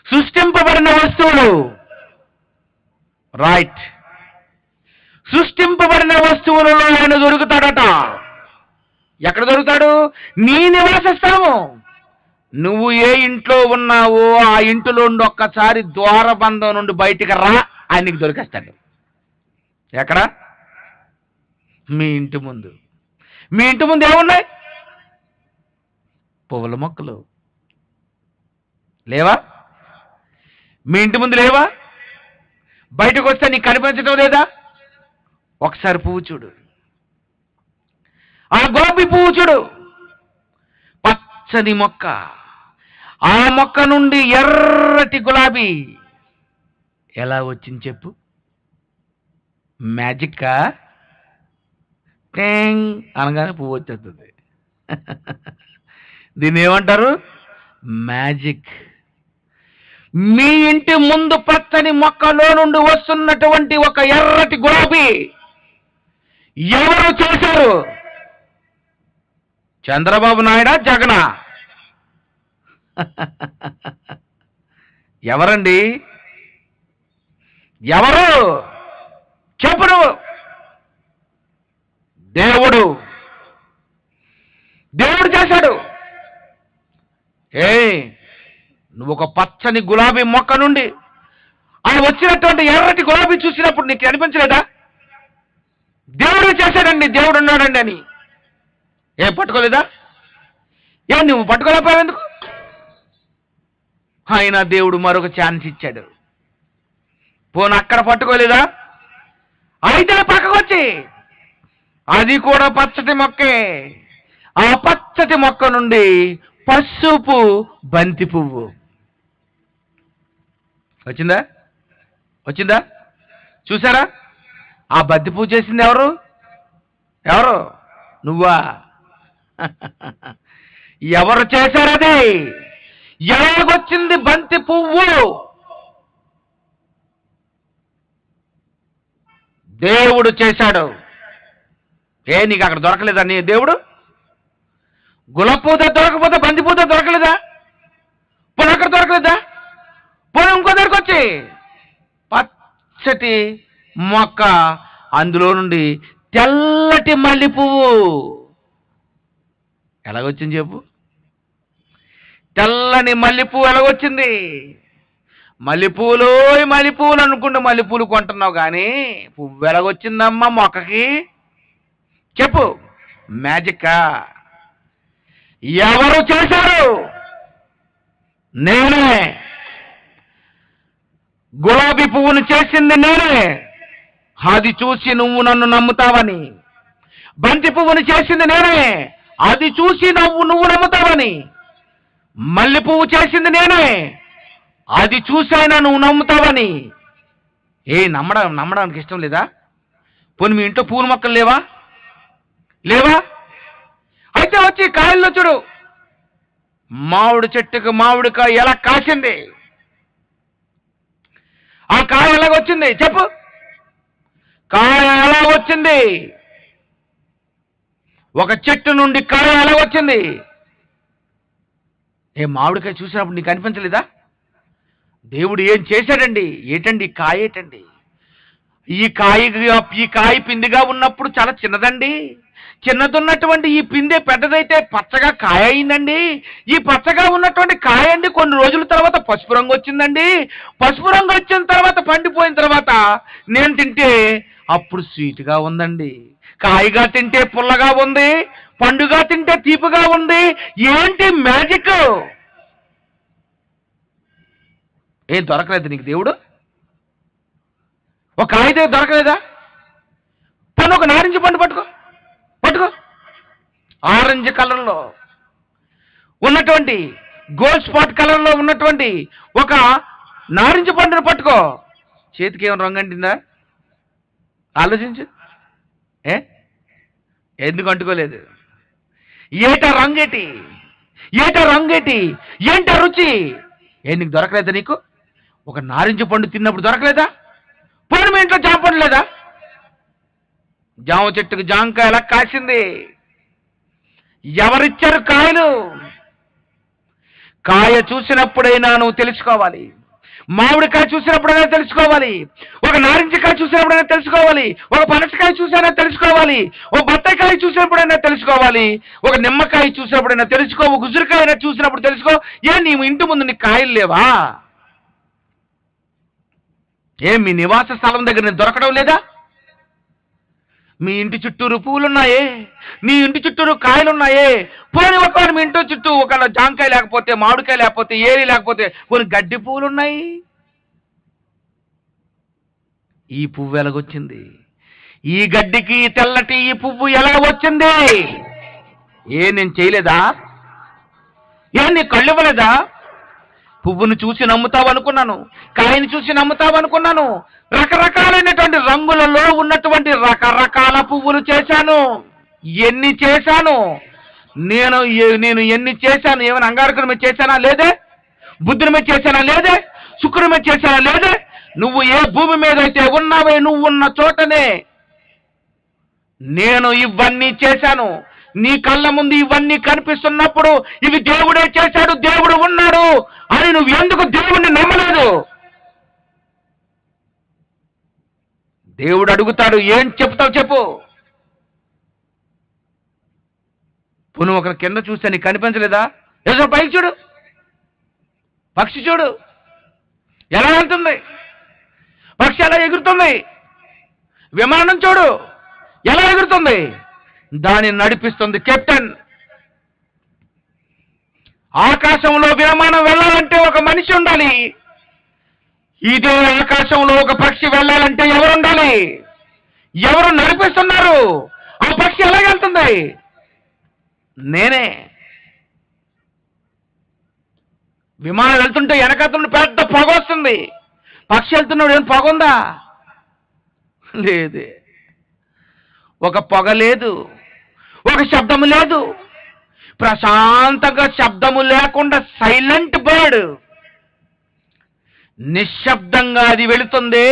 Speaker 1: సృష్టింపబడిన వస్తువులు. రైట్. సృష్టింపబడిన వస్తువులలో ఆయన దొరుకుతాడట. ఎక్కడ దొరుకుతాడు? నీ నివాస స్థలము. నువ్వు ఏ ఇంట్లో ఉన్నావో ఆ ఇంటిలో నుండి ఒక్కసారి ద్వారబంధం నుండి బయటికి రా, ఆయనకి దొరికేస్తాడు. ఎక్కడ? మీ ఇంటి ముందు. మీ ఇంటి ముందు ఏమున్నాయి? పువ్వుల మొక్కలు లేవా? మీ ఇంటి ముందు లేవా? బయటకు వస్తే నీకు కనిపించడం లేదా? ఒకసారి పువ్వు చూడు, ఆ గులాబీ పువ్వు చూడు, పచ్చని మొక్క. ఆ మొక్క నుండి ఎర్రటి గులాబీ ఎలా వచ్చింది చెప్పు? మ్యాజిక్కా? టేంగ్ అనగానే పువ్వు వచ్చేస్తుంది. దీన్ని ఏమంటారు? మ్యాజిక్. మీ ఇంటి ముందు పచ్చని మొక్కలో నుండి వస్తున్నటువంటి ఒక ఎర్రటి గులాబీ ఎవరు చేశారు? చంద్రబాబు నాయుడా, జగనా? ఎవరండి? ఎవరు చెప్పు నువ్వు? దేవుడు. దేవుడు చేశాడు. నువ్వు ఒక పచ్చని గులాబీ మొక్క నుండి ఆ వచ్చినటువంటి ఎర్రటి గులాబీ చూసినప్పుడు నీకు అనిపించలేదా? దేవుడు చేశాడండి, దేవుడు ఉన్నాడండి అని. ఏం పట్టుకోలేదా? నువ్వు పట్టుకోలేకపోయావు ఎందుకు? అయినా దేవుడు మరొక ఛాన్స్ ఇచ్చాడు. పోను అక్కడ పట్టుకోలేదా? అయితే పక్కకు వచ్చి, అది కూడా పచ్చటి మొక్కే. ఆ పచ్చటి మొక్క నుండి పసుపు బంతి పువ్వు వచ్చిందా? వచ్చిందా? చూసారా? ఆ బంతి పువ్వు చేసింది ఎవరు? ఎవరు? నువ్వా? ఎవరు చేశారది? ఎలాగొచ్చింది బంతి పువ్వు? దేవుడు చేశాడు. నీకు అక్కడ దొరకలేదా? నీ దేవుడు గులాబీ పూత దొరకపోతే బంతి పూత దొరకలేదా? పోనీ అక్కడ దొరకలేదా? పోనీ ఇంకో దగ్గరకు వచ్చి పచ్చటి మొక్క, అందులో నుండి తెల్లటి మల్లె పువ్వు. ఎలాగొచ్చింది చెప్పు? తెల్లని మల్లెపువ్వు ఎలాగొచ్చింది? మల్లెపూలు మల్లెపూలు అనుకుంటూ మల్లెపూలు కొంటున్నావు కానీ పువ్వు ఎలాగొచ్చిందమ్మా మొక్కకి? చెప్పు. మ్యాజిక్కా? ఎవరు చేశారు? నేనే. గులాబీ పువ్వును చేసింది నేనే. అది చూసి నువ్వు నన్ను నమ్ముతావని. బంతి పువ్వును చేసింది నేనే. అది చూసి నువ్వు నమ్ముతావని. మల్లె పువ్వు చేసింది నేనే. అది చూసైనా నువ్వు నమ్ముతావని. నమ్మడానికి ఇష్టం లేదా? పోనీ మీ ఇంట్లో పూల మొక్కలు లేవా? అయితే వచ్చి కాయల్లో చూడు. మామిడి చెట్టుకు మామిడికాయ ఎలా కాసింది? ఆ కాయ ఎలాగొచ్చింది చెప్పు? కాయ ఎలా వచ్చింది? ఒక చెట్టు నుండి కాయ ఎలా వచ్చింది? మామిడికాయ చూసినప్పుడు నీకు అనిపించలేదా? దేవుడు ఏం చేశాడండి? ఏంటండి కాయ? ఏంటండి ఈ కాయ పిందిగా ఉన్నప్పుడు చాలా చిన్నదండి. చిన్నదున్నటువంటి ఈ పిందె పెద్దదైతే పచ్చగా కాయ అయిందండి. ఈ పచ్చగా ఉన్నటువంటి కాయ అండి కొన్ని రోజుల తర్వాత పసుపు రంగు వచ్చిందండి. పసుపు రంగు వచ్చిన తర్వాత పండిపోయిన తర్వాత నేను తింటే అప్పుడు స్వీట్గా ఉందండి. కాయగా తింటే పుల్లగా ఉంది, పండుగా తింటే తీపిగా ఉంది. ఏంటి మ్యాజిక్? ఏం దొరకలేదు నీకు దేవుడు? ఒక కాయ దొరకలేదా? పన్ను ఒక నారింజ పండు పట్టుకో. ఆరెంజ్ కలర్లో ఉన్నటువంటి గోల్డ్ స్పాట్ కలర్లో ఉన్నటువంటి ఒక నారింజ పండును పట్టుకో. చేతికి ఏమైనా రంగు అంటిందా? ఆలోచించు. ఎందుకు అంటుకోలేదు? ఏటా రంగేటి? ఏంటా రుచి? నీకు దొరకలేదా? నీకు ఒక నారింజ పండు తిన్నప్పుడు దొరకలేదా? పోనీ మీ ఇంట్లో జామ పండు లేదా? జామ చెట్టుకు జామకాయ ఎలా కాసింది? ఎవరిచ్చారు కాయలు? కాయ చూసినప్పుడైనా నువ్వు తెలుసుకోవాలి. మామిడికాయ చూసినప్పుడైనా తెలుసుకోవాలి. ఒక నారింజకాయ చూసినప్పుడైనా తెలుసుకోవాలి. ఒక పనసకాయ చూసినా తెలుసుకోవాలి. ఒక బత్తాయికాయ చూసినప్పుడైనా తెలుసుకోవాలి. ఒక నిమ్మకాయ చూసినప్పుడైనా తెలుసుకో. ఒక ఉసిరికాయ చూసినప్పుడు తెలుసుకో. నీ ఇంటి ముందు నీ కాయలు లేవా? మీ నివాస స్థలం దగ్గర నేను దొరకడం లేదా? మీ ఇంటి చుట్టూరు పూలున్నాయే, మీ ఇంటి చుట్టూరు కాయలున్నాయే. పోనీ ఒకవేళ మీ ఇంటి చుట్టూ ఒకవేళ జాంకాయ లేకపోతే, మామిడికాయ లేకపోతే, ఏరి లేకపోతే కొన్ని గడ్డి పూలున్నాయి. ఈ పువ్వు ఎలాగొచ్చింది? ఈ గడ్డికి తెల్లటి ఈ పువ్వు ఎలా వచ్చింది? నేను చేయలేదా? నీ కళ్ళు ఇవ్వలేదా? పువ్వును చూసి నమ్ముతావనుకున్నాను, కాయని చూసి నమ్ముతావనుకున్నాను. రకరకాలైనటువంటి రంగులలో ఉన్నటువంటి రకరకాల పువ్వులు చేశాను. ఎన్ని చేశాను నేను ఎన్ని చేశాను? ఏమైనా అంగారకుని మీద చేశానా లేదే? బుద్ధుని మీద చేశానా లేదే? శుక్రుని మీద చేశానా లేదే? నువ్వు ఏ భూమి మీద అయితే ఉన్నావే, నువ్వు ఉన్న చోటనే నేను ఇవన్నీ చేశాను. నీ కళ్ళ ముందు ఇవన్నీ కనిపిస్తున్నప్పుడు ఇవి దేవుడే చేశాడు, దేవుడు ఉన్నాడు అని నువ్వు ఎందుకు దేవుణ్ణి నమ్మలేదు? దేవుడు అడుగుతాడు, ఏం చెప్తావు చెప్పు. పును ఒక కింద చూస్తే నీకు కనిపించలేదా? ఏదో పైకి చూడు, పక్షి చూడు ఎలా వెళ్తుంది, పక్షి ఎలా ఎగురుతుంది. విమానం చూడు ఎలా ఎగురుతుంది, దాన్ని నడిపిస్తుంది కెప్టెన్. ఆకాశంలో విమానం వెళ్ళాలంటే ఒక మనిషి ఉండాలి. ఇదే ఆకాశంలో ఒక పక్షి వెళ్ళాలంటే ఎవరు ఉండాలి? ఎవరు నడిపిస్తున్నారు? ఆ పక్షి ఎలా వెళ్తుంది? నేనే. విమానం వెళ్తుంటే వెనకాల పెద్ద పొగ వస్తుంది. పక్షి వెళ్తున్నాడు, ఏం పొగ ఉందా? లేదు. ఒక పొగ లేదు, ఒక శబ్దము లేదు. ప్రశాంతంగా శబ్దము లేకుండా సైలెంట్ బర్డ్ నిశ్శబ్దంగా అది వెళుతుంది.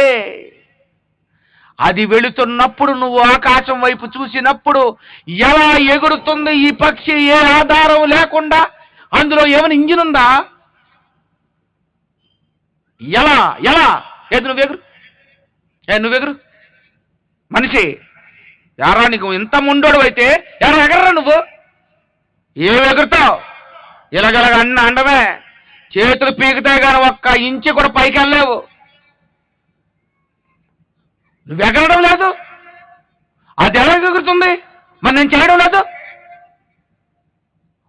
Speaker 1: అది వెళుతున్నప్పుడు నువ్వు ఆకాశం వైపు చూసినప్పుడు ఎలా ఎగురుతుంది ఈ పక్షి? ఏ ఆధారం లేకుండా. అందులో ఏమైనా ఇంజిన్ ఉందా? ఎలా ఏది? నువ్వెగురు, నువ్వెగురు మనిషి, యారా నీకు ఇంత ముండోడు అయితే ఎరా ఎగర్రా నువ్వు, ఏమి ఎగురుతావు? ఇలాగలగ అన్న అండమే, చేతులు పీకుతాయి కానీ ఒక్క ఇంచు కూడా పైకి వెళ్ళలేవు. నువ్వు ఎగరడం లేదు, అది ఎలా ఎగురుతుంది? మరి నేను చేయడం లేదు.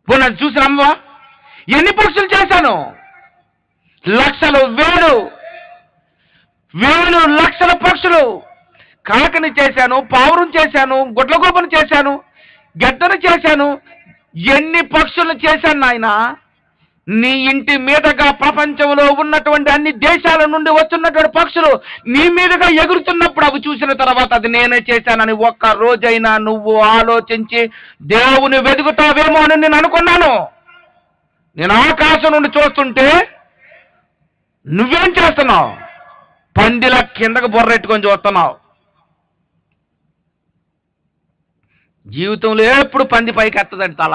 Speaker 1: పోనీ అది చూసి నమ్మవా? ఎన్ని పక్షులు చేశాను? లక్షలు, వేలు లక్షల పక్షులు. కాకని చేశాను, పావురం చేశాను, గుడ్లగూబను చేశాను, గద్దను చేశాను. ఎన్ని పక్షులను చేశాను నాయన. నీ ఇంటి మీదగా ప్రపంచంలో ఉన్నటువంటి అన్ని దేశాల నుండి వస్తున్నటువంటి పక్షులు నీ మీదగా ఎగురుతున్నప్పుడు అవి చూసిన తర్వాత అది నేనే చేశానని ఒక్క రోజైనా నువ్వు ఆలోచించి దేవుని వెతుకుతావేమో అని నేను అనుకున్నాను. నేను ఆకాశం నుండి చూస్తుంటే నువ్వేం చేస్తున్నావు? పందిల కిందకు బొర్రెట్టుకొని చూస్తున్నావు. జీవితంలో ఎప్పుడు పంది పైకి ఎత్తదండి, తల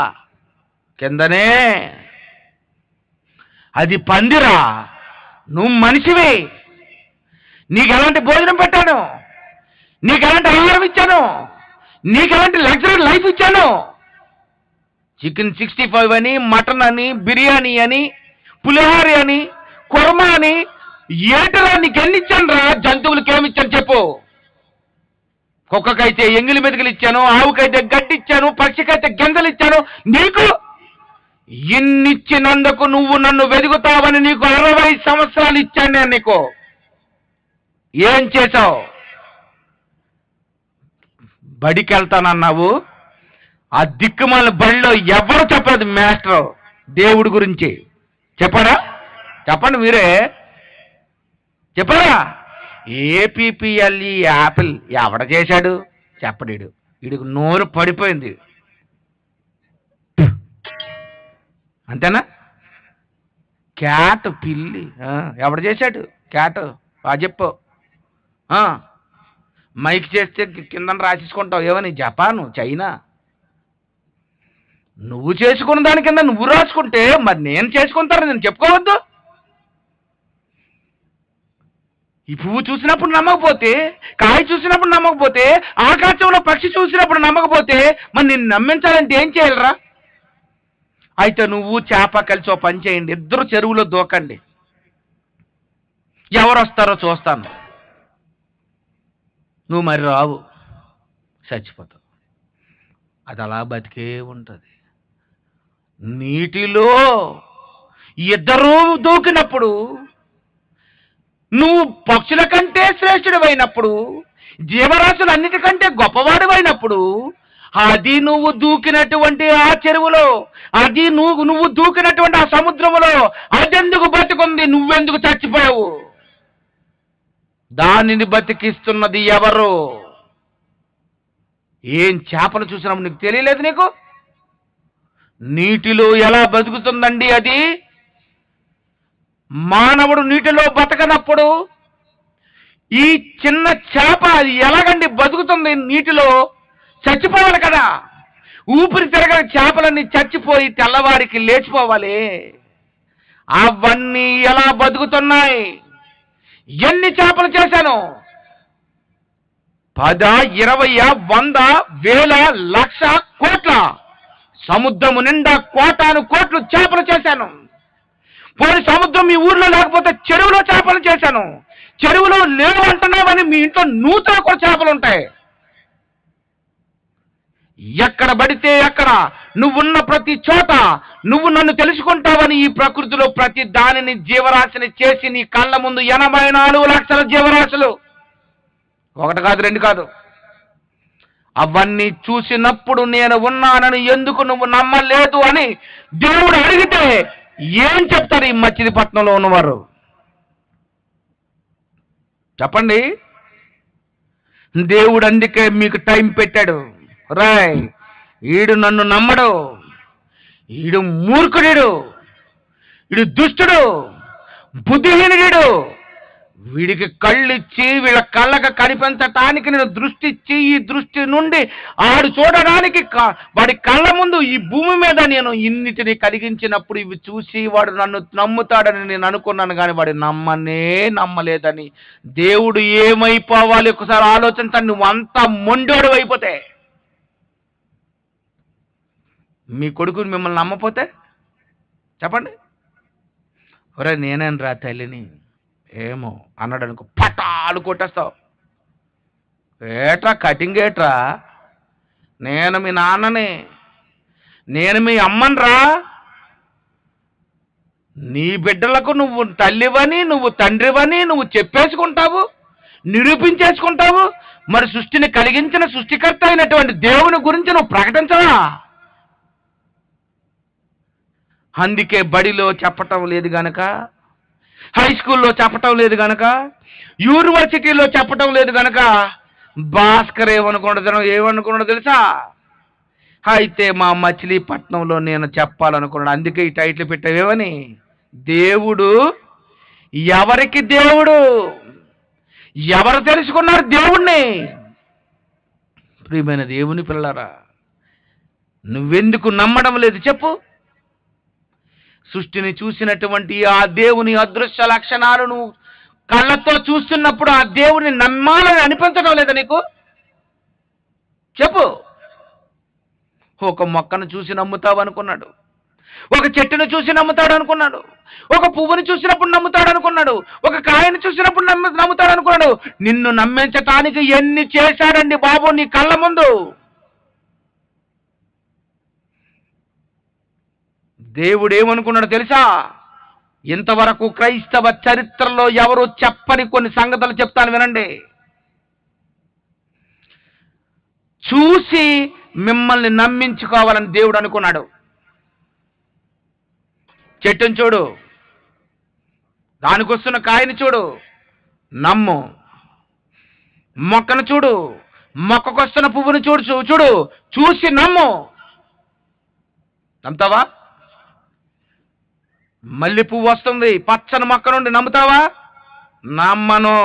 Speaker 1: కిందనే. అది పందిరా, నువ్వు మనిషివి. నీకు ఎలాంటి భోజనం పెట్టాను, నీకు ఎలాంటి ఆహారం ఇచ్చాను, నీకు ఎలాంటి లగ్జరీ లైఫ్ ఇచ్చాను. చికెన్ 65 అని, మటన్ అని, బిర్యానీ అని, పులిహోర అని, కుర్మా అని, ఏటరా నీకు ఎన్ని ఇచ్చాను రా? జంతువులకి ఏమి ఇచ్చాను చెప్పు? కుక్కకైతే ఎంగిలి మెతుకులు ఇచ్చాను, ఆవుకైతే గడ్డి ఇచ్చాను, పక్షికైతే గింజలు ఇచ్చాను. నీకు ఇన్నిచ్చినందుకు నువ్వు నన్ను వెతుకుతావని నీకు 60 సంవత్సరాలు ఇచ్చాను నేను. నీకు ఏం చేశావు? బడికి వెళ్తానన్నావు, ఆ దిక్కుమాల బడిలో ఎవరు చెప్పలేదు మాస్టర్ దేవుడి గురించి. చెప్పారా? చెప్పండి మీరే, చెప్పారా? ఏపీపీఎల్ఈ యాపిల్ ఎవడ చేశాడు చెప్పడీడు. వీడికి నోరు పడిపోయింది అంతేనా? క్యాట్, పిల్లి ఎవడ చేశాడు? క్యాట్ చెప్పు. మైక్ చేస్తే కింద రాసేసుకుంటావు ఏమని? Japan, China. నువ్వు చేసుకున్న దాని కింద నువ్వు రాసుకుంటే మరి నేను చేసుకుంటాను, నేను చెప్పుకోవద్దు. ఈ పువ్వు చూసినప్పుడు నమ్మకపోతే, కాయ చూసినప్పుడు నమ్మకపోతే, ఆకాశంలో పక్షి చూసినప్పుడు నమ్మకపోతే మరి నేను నమ్మించాలంటే ఏం చేయాలరా? అయితే నువ్వు చేప కలిసి ఓ పని చేయండి, ఇద్దరు చెరువులో దూకండి. ఎవరు వస్తారో చూస్తాను. నువ్వు మరి రావు, చచ్చిపోతావు. అది అలా బతికే ఉంటుంది. నీటిలో ఇద్దరూ దూకినప్పుడు నువ్వు పక్షుల కంటే శ్రేష్ఠుడివైనప్పుడు, జీవరాశులు అన్నిటికంటే గొప్పవాడివైనప్పుడు, అది నువ్వు దూకినటువంటి ఆ చెరువులో, అది నువ్వు దూకినటువంటి ఆ సముద్రములో అదెందుకు బతుకుంది? నువ్వెందుకు చచ్చిపోయావు? దానిని బతికిస్తున్నది ఎవరు? ఏం చేపలు చూసినప్పుడు నీకు తెలియలేదు? నీకు నీటిలో ఎలా బతుకుతుందండి అది? మానవుడు నీటిలో బతకనప్పుడు ఈ చిన్న చేప అది ఎలాగండి బతుకుతుంది? నీటిలో చచ్చిపోవాలి కదా. ఊపిరి తిరగని చేపలన్నీ చచ్చిపోయి తెల్లవారికి లేచిపోవాలి. అవన్నీ ఎలా బతుకుతున్నాయి? ఎన్ని చేపలు చేశాను? 10, 20, 100, 1000, 1,00,000, కోట్ల. సముద్రము నిండా కోటాను కోట్లు చేపలు చేశాను. పోనీ సముద్రం మీ ఊర్లో లేకపోతే చెరువులో చేపలు చేశాను. చెరువులో లేవు అంటున్నావని మీ ఇంట్లో నూతన కూడా చేపలు ఉంటాయి. ఎక్కడ పడితే అక్కడ, నువ్వున్న ప్రతి చోట నువ్వు నన్ను తెలుసుకుంటావని ఈ ప్రకృతిలో ప్రతి దానిని జీవరాశిని చేసి నీ కళ్ళ ముందు 84 లక్షల జీవరాశులు, 1 కాదు 2 కాదు. అవన్నీ చూసినప్పుడు నేను ఉన్నానని ఎందుకు నువ్వు నమ్మలేదు అని దేవుడు అడిగితే ఏం చెప్తారు ఈ మచిలీపట్నంలో ఉన్నవారు? చెప్పండి. దేవుడు అందుకే మీకు టైం పెట్టాడు. రాయ్, ఈడు నన్ను నమ్మడు, ఈడు మూర్ఖుడు, ఈడు దుష్టుడు, బుద్ధిహీనుడు, వీడికి కళ్ళిచ్చి వీళ్ళ కళ్ళకు కనిపించటానికి నేను దృష్టి ఇచ్చి, ఈ దృష్టి నుండి ఆడు చూడడానికి వాడి కళ్ళ ముందు ఈ భూమి మీద నేను ఇన్నిటిని కలిగించినప్పుడు ఇవి చూసి వాడు నన్ను నమ్ముతాడని నేను అనుకున్నాను, కానీ వాడు నమ్మలేదని. దేవుడు ఏమైపోవాలి ఒకసారి ఆలోచించండి. నువ్వు అంతా మొండోడు అయిపోతే, మీ కొడుకుని మిమ్మల్ని నమ్మపోతే చెప్పండి, ఒరే నేనేం రా తల్లిని ఏమో అన్నాడు అనుకో, పటాలు కొట్టేస్తావు. ఏట్రా కటింగ్ ఏట్రా, నేను మీ నాన్నని, నేను మీ అమ్మని రా. నీ బిడ్డలకు నువ్వు తల్లివని, నువ్వు తండ్రివని నువ్వు చెప్పేసుకుంటావు, నిరూపించేసుకుంటావు. మరి సృష్టిని కలిగించిన సృష్టికర్త అయినటువంటి దేవుని గురించి నువ్వు ప్రకటించవా? అందుకే బడిలో చెప్పటం లేదు గనక, హై స్కూల్లో చెప్పటం లేదు గనక, యూనివర్సిటీలో చెప్పటం లేదు గనక భాస్కర్ ఏమనుకున్నాడు తెలుసా? అయితే మా మచిలీపట్నంలో నేను చెప్పాలనుకున్నాడు. అందుకే ఈ టైటిల్ పెట్టావేమని, దేవుడు ఎవరికి దేవుడు, ఎవరు తెలుసుకున్నారు దేవుణ్ణి? ప్రియమైన దేవుని పిల్లలారా, నువ్వెందుకు నమ్మడం లేదు చెప్పు? సృష్టిని చూసినటువంటి ఆ దేవుని అదృశ్య లక్షణాలను కళ్ళతో చూస్తున్నప్పుడు ఆ దేవుని నమ్మాలని అనిపించడం లేదా నీకు? చెప్పు. ఒక మొక్కను చూసి నమ్ముతావు అనుకున్నాడు, ఒక చెట్టును చూసి నమ్ముతాడు అనుకున్నాడు, ఒక పువ్వుని చూసినప్పుడు నమ్ముతాడు అనుకున్నాడు, ఒక కాయను చూసినప్పుడు నమ్ముతాడు అనుకున్నాడు. నిన్ను నమ్మించటానికి ఎన్ని చేశాడండి బాబు నీ కళ్ళ ముందు. దేవుడు ఏమనుకున్నాడు తెలుసా? ఇంతవరకు క్రైస్తవ చరిత్రలో ఎవరు చెప్పని కొన్ని సంగతులు చెప్తాను వినండి. చూసి మిమ్మల్ని నమ్మించుకోవాలని దేవుడు అనుకున్నాడు. చెట్టును చూడు, దానికి వస్తున్న కాయని చూడు, నమ్ము. మొక్కను చూడు, మొక్కకు వస్తున్న పువ్వును చూడు, చూసి నమ్ము. నమ్ముతావా? మల్లె పువ్వు వస్తుంది పచ్చని మొక్క నుండి, నమ్ముతావా? నమ్మను.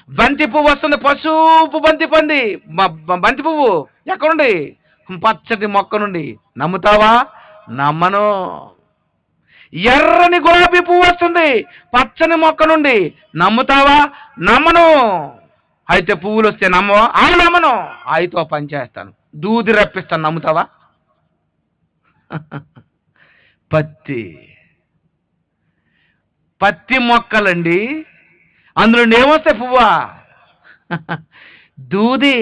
Speaker 1: బంతి పువ్వు వస్తుంది, పసుపు బంతి పువ్వు ఎక్కడుండి? పచ్చటి మొక్క నుండి, నమ్ముతావా? నమ్మను. ఎర్రని గులాబీ పువ్వు వస్తుంది పచ్చని మొక్క నుండి, నమ్ముతావా? నమ్మను. అయితే పువ్వులు వస్తే నమ్మవా? నమ్మను. ఆయతో పని చేస్తాను, దూది రప్పిస్తాను, నమ్ముతావా? పత్తి మొక్కలండి, అందులో ఏమొస్తాయి? పువ్వా? దూది.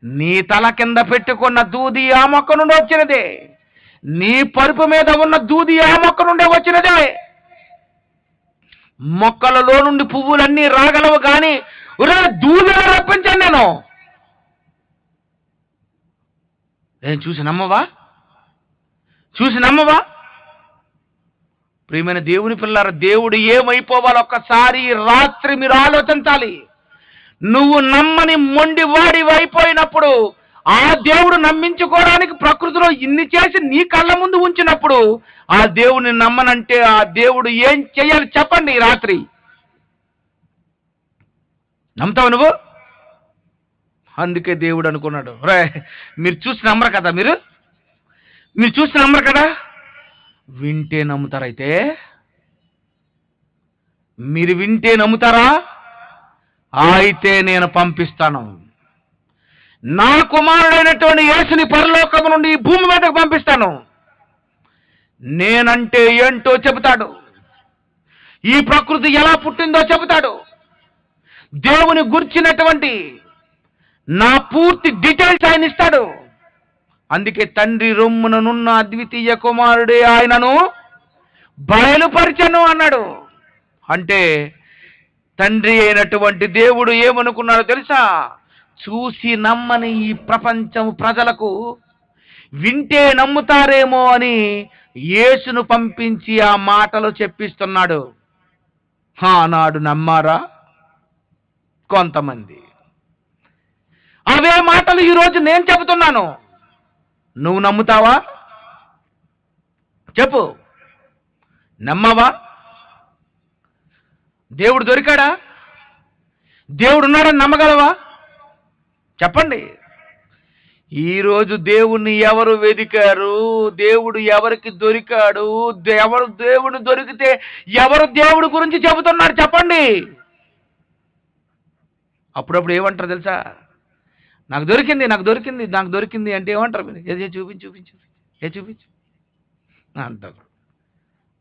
Speaker 1: నీ తల కింద పెట్టుకున్న దూది ఆ మొక్క నుండి వచ్చినదే, నీ పరుపు మీద ఉన్న దూది ఆ మొక్క నుండే వచ్చినదే. మొక్కలలో నుండి పువ్వులన్నీ రాగలవు, కానీ దూదిలో రప్పించాను నేను చూసి నమ్మవా? ప్రియమైన దేవుని పిల్లలారా, దేవుడు ఏమైపోవాలో ఒక్కసారి రాత్రి మీరు ఆలోచించాలి. నువ్వు నమ్మని మొండివాడి అయిపోయినప్పుడు, ఆ దేవుడు నమ్మించుకోవడానికి ప్రకృతిలో ఇన్ని చేసి నీ కళ్ళ ముందు ఉంచినప్పుడు, ఆ దేవుని నమ్మనంటే ఆ దేవుడు ఏం చేయాలి చెప్పండి? ఈ రాత్రి నమ్ముతావు నువ్వు? అందుకే దేవుడు అనుకున్నాడు, రే మీరు చూసి నమ్మరు కదా, మీరు చూసి నమ్మరు కదా, వింటే నమ్ముతారైతే? మీరు వింటే నమ్ముతారా? అయితే నేను పంపిస్తాను, నా కుమారుడైనటువంటి యేసుని పరలోకము నుండి ఈ భూమి మీదకు పంపిస్తాను. నేనంటే ఏంటో చెబుతాడు, ఈ ప్రకృతి ఎలా పుట్టిందో చెబుతాడు, దేవుని గుర్చినటువంటి నా పూర్తి డీటెయిల్స్ ఆయన ఇస్తాడు. అందుకే తండ్రి రొమ్ముననున్న అద్వితీయ కుమారుడే ఆయనను బయలుపరిచను అన్నాడు. అంటే తండ్రి అయినటువంటి దేవుడు ఏమనుకున్నాడో తెలుసా? చూసి నమ్మని ఈ ప్రపంచం ప్రజలకు వింటే నమ్ముతారేమో అని యేసును పంపించి ఆ మాటలు చెప్పిస్తున్నాడు. ఆనాడు నమ్మారా కొంతమంది. అవే మాటలు ఈరోజు నేను చెబుతున్నాను. నువ్వు నమ్ముతావా? చెప్పు, నమ్మవా? దేవుడు దొరికాడా? దేవుడు ఉన్నాడని నమ్మగలవా? చెప్పండి. ఈరోజు దేవుణ్ణి ఎవరు వెదికారు? దేవుడు ఎవరికి దొరికాడు? ఎవరు దేవుడు దొరికితే ఎవరు దేవుడి గురించి చెబుతున్నారు చెప్పండి. అప్పుడప్పుడు ఏమంటారు తెలుసా? నాకు దొరికింది, నాకు దొరికింది, నాకు దొరికింది అంటే ఏమంటారు మీరు? ఏ చూపించు చూపించు, ఏ చూపించు అంటారు.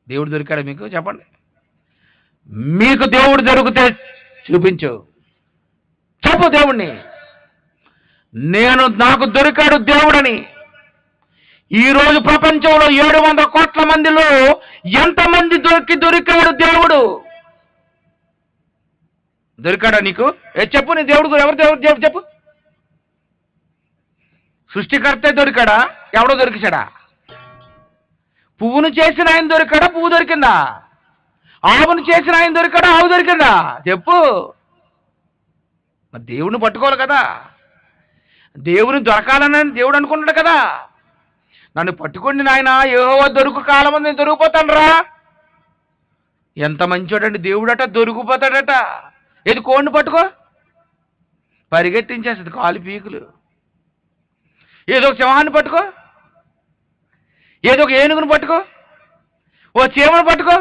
Speaker 1: దేవుడు దొరికాడా మీకు? చెప్పండి. మీకు దేవుడు దొరికితే చూపించు, చెప్పు దేవుణ్ణి. నాకు దొరికాడు దేవుడని. ఈరోజు ప్రపంచంలో 700 కోట్ల మందిలో ఎంతమంది దొరికాడు దేవుడు? దొరికాడా నీకు? చెప్పు, నీ దేవుడు ఎవరు? దేవుడు చెప్పు. సృష్టికర్తే దొరికాడా? ఎవడో దొరికిచాడా? పువ్వును చేసిన ఆయన దొరికాడా? పువ్వు దొరికిందా? ఆవును చేసిన ఆయన దొరికాడా? ఆవు దొరికిందా? చెప్పు. మరి దేవుడిని పట్టుకోవాలి కదా. దేవుని దొరకాలని దేవుడు అనుకుంటాడు కదా. నన్ను పట్టుకోండి నాయన, యెహోవా దొరుకు కాలం నేను దొరికిపోతాను రా. ఎంత మంచోడండి దేవుడట, దొరికిపోతాడట. ఏది కోడిని పట్టుకో, పరిగెట్టించేస్తుంది కాలు పీకులు. ఏదో ఒక సింహాన్ని పట్టుకో, ఏదో ఒక ఏనుగును పట్టుకో, ఓ చీమను పట్టుకో.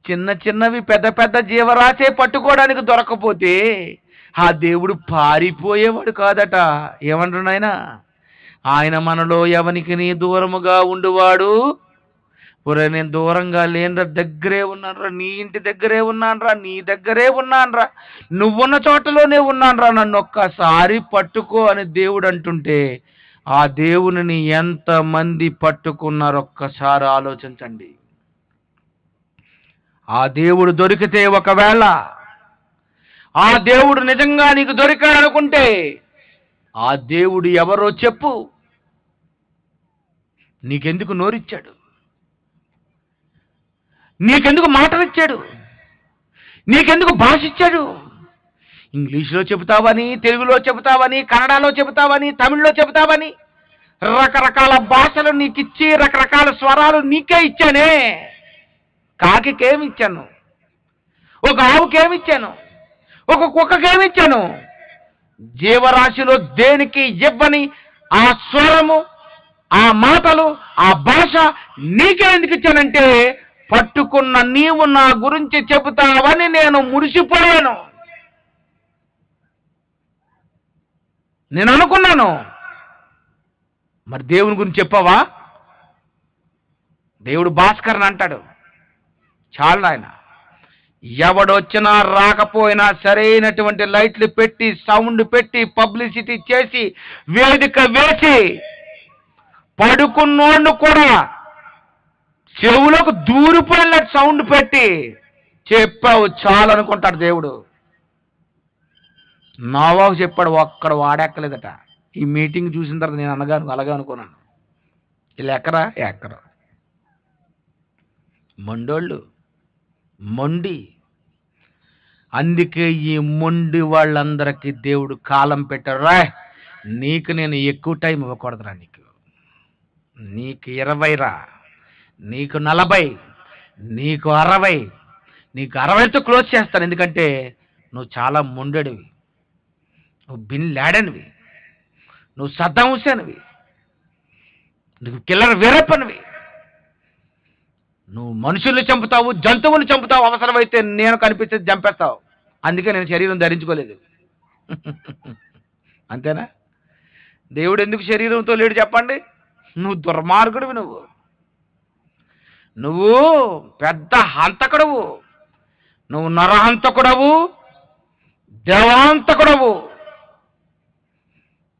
Speaker 1: చిన్న చిన్నవి పెద్ద పెద్ద జీవరాశే పట్టుకోవడానికి దొరకపోతే ఆ దేవుడు పారిపోయేవాడు కాదట. ఏమంటాడు నాయన? ఆయన మనలో ఎవనికి నీ దూరముగా ఉండువాడు. ఒరే, నేను దూరంగా లేనురా, దగ్గరే ఉన్నానురా, నీ ఇంటి దగ్గరే ఉన్నానురా, నీ దగ్గరే ఉన్నానురా, నువ్వున్న చోటలోనే ఉన్నానురా, నన్ను ఒక్కసారి పట్టుకో అని దేవుడు అంటుంటే ఆ దేవుని ఎంతమంది పట్టుకున్నారు ఒక్కసారి ఆలోచించండి. ఆ దేవుడు దొరికితే, ఒకవేళ ఆ దేవుడు నిజంగా నీకు దొరికాడనుకుంటే ఆ దేవుడు ఎవరో చెప్పు. నీకెందుకు నోరిచ్చాడు? నీకెందుకు మాటలిచ్చాడు? నీకెందుకు భాష ఇచ్చాడు? ఇంగ్లీష్లో చెబుతావని, తెలుగులో చెబుతావని, కన్నడలో చెబుతావని, తమిళ్లో చెబుతావని రకరకాల భాషలు నీకిచ్చి రకరకాల స్వరాలు నీకే ఇచ్చానే. కాకికేమిచ్చాను, ఒక ఆవుకేమిచ్చాను, ఒక కుక్కకేమిచ్చాను. జీవరాశిలో దేనికి ఇవ్వని ఆ స్వరము, ఆ మాటలు, ఆ భాష నీకే ఎందుకు ఇచ్చానంటే, పట్టుకున్న నీవు నా గురించి చెబుతావని నేను మురిసిపోయాను. నేను అనుకున్నాను. మరి దేవుని గురించి చెప్పావా? దేవుడు భాస్కర్ అంటాడు, చాలు ఆయన. ఎవడొచ్చినా రాకపోయినా సరైనటువంటి లైట్లు పెట్టి, సౌండ్ పెట్టి, పబ్లిసిటీ చేసి, వేదిక వేసి, పడుకున్నోళ్ళు కూడా చెవులకు దూరిపోయినట్టు సౌండ్ పెట్టి చెప్పావు చాలు అనుకుంటాడు దేవుడు. నోవాహు చెప్పాడు, ఒక్కడ వాడెక్కలేదట. ఈ మీటింగ్ చూసిన తర్వాత నేను అలాగే అనుకున్నాను. వీళ్ళు ఎక్కరా మొండోళ్ళు, మొండి. అందుకే ఈ మొండి వాళ్ళందరికీ దేవుడు కాలం పెట్టాడు. నీకు నేను ఎక్కువ టైం ఇవ్వకూడదురా. నీకు 20 రా, నీకు 40, నీకు 60, నీకు 60తో క్లోజ్ చేస్తాను. ఎందుకంటే నువ్వు చాలా మొండెడివి, నువ్వు బిన్ లాడెన్వి, నువ్వు సద్దాం హుసేన్వి, నువ్వు కిల్లర్ వీరప్పనివి. నువ్వు మనుషుల్ని చంపుతావు, జంతువుని చంపుతావు, అవసరమైతే నేను కనిపిస్తే చంపేస్తావు. అందుకే నేను శరీరం ధరించుకోలేదు. అంతేనా? దేవుడు ఎందుకు శరీరంతో లేడు చెప్పండి? నువ్వు దుర్మార్గుడివి, నువ్వు పెద్ద హంతకుడవు, నువ్వు నరహంతకుడవు, దేవాంతకుడవు.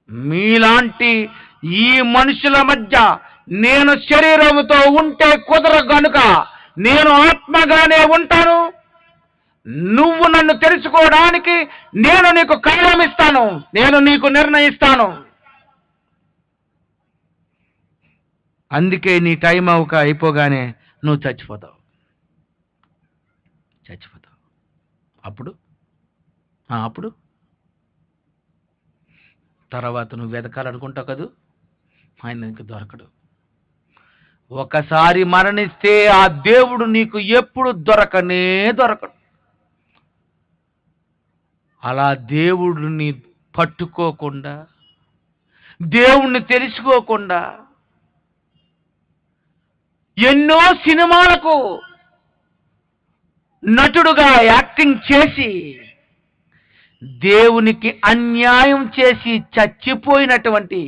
Speaker 1: మీలాంటి ఈ మనుషుల మధ్య నేను శరీరముతో ఉంటే కుదరదు గనుక నేను ఆత్మగానే ఉంటాను. నువ్వు నన్ను తెలుసుకోవడానికి నేను నీకు కాలం ఇస్తాను, నేను నీకు నిర్ణయిస్తాను. అందుకే నీ టైం అయిపోగానే నువ్వు చచ్చిపోతావు. అప్పుడు తర్వాత నువ్వు వెతకాలనుకుంటావు కదూ, ఆయన నీకు దొరకడు. ఒకసారి మరణిస్తే ఆ దేవుడు నీకు ఎప్పుడు దొరకనే దొరకడు. అలా దేవుడిని పట్టుకోకుండా, దేవుణ్ణి తెలుసుకోకుండా ఎన్నో సినిమాలకు నటుడుగా యాక్టింగ్ చేసి దేవునికి అన్యాయం చేసి చచ్చిపోయినటువంటి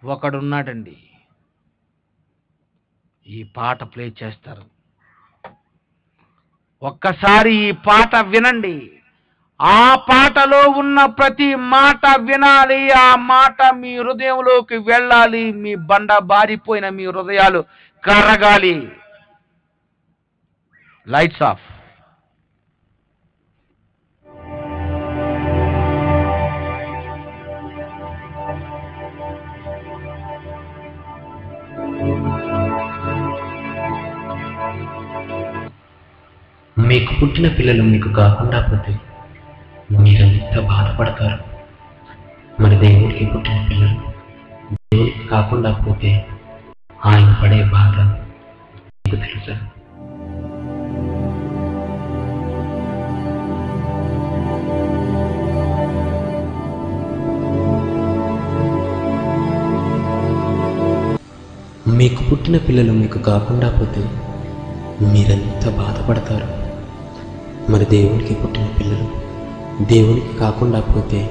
Speaker 1: ఒకడున్నాడండి. ఈ పాట ప్లే చేస్తారు, ఒక్కసారి ఈ పాట వినండి. ఆ పాటలో ఉన్న ప్రతి మాట వినాలి. ఆ మాట మీ హృదయంలోకి వెళ్ళాలి. మీ బండ బారిపోయిన మీ హృదయాలు కరగాలి. Lights off.
Speaker 2: మీకు పుట్టిన పిల్లలు మీకు కాకుండా పోతే మీరెంత బాధపడతారు. మరి దేవుడికి పుట్టిన పిల్లలు దేవుడికి కాకుండా పోతే ఆయన పడే బాధ మీకు తెలుసా? మీకు పుట్టిన పిల్లలు మీకు కాకుండా పోతే మీరెంత బాధపడతారు. మరి దేవుడికి పుట్టిన పిల్లలు దేవునికి కాకుండా పోతే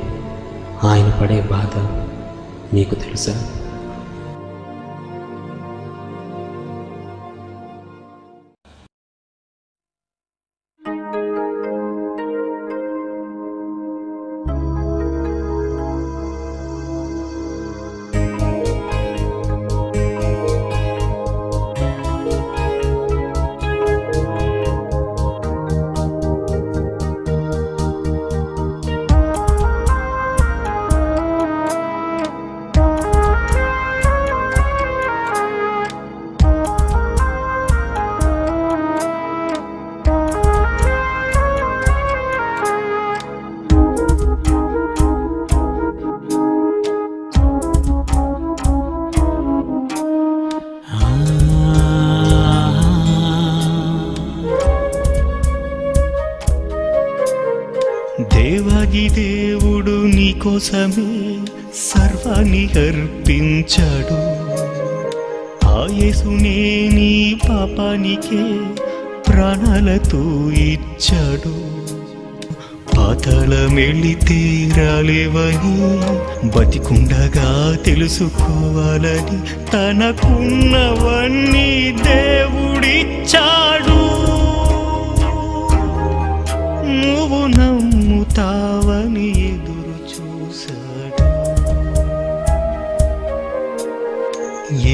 Speaker 2: ఆయన పడే బాధ మీకు తెలుసా?
Speaker 3: దేవాది దేవుడు నీకోసమే సర్వాన్ని అర్పించాడు. ఆ యేసునే నీ పాపానికే ప్రాణాలతో ఇచ్చాడు. పాతాళమెళితే రాలేవని బతికుండగా తెలుసుకోవాలని తనకున్నవన్నీ దేవుడిచ్చాడు. నువ్వు నమ్ముతావని ఎదురు చూశాడు.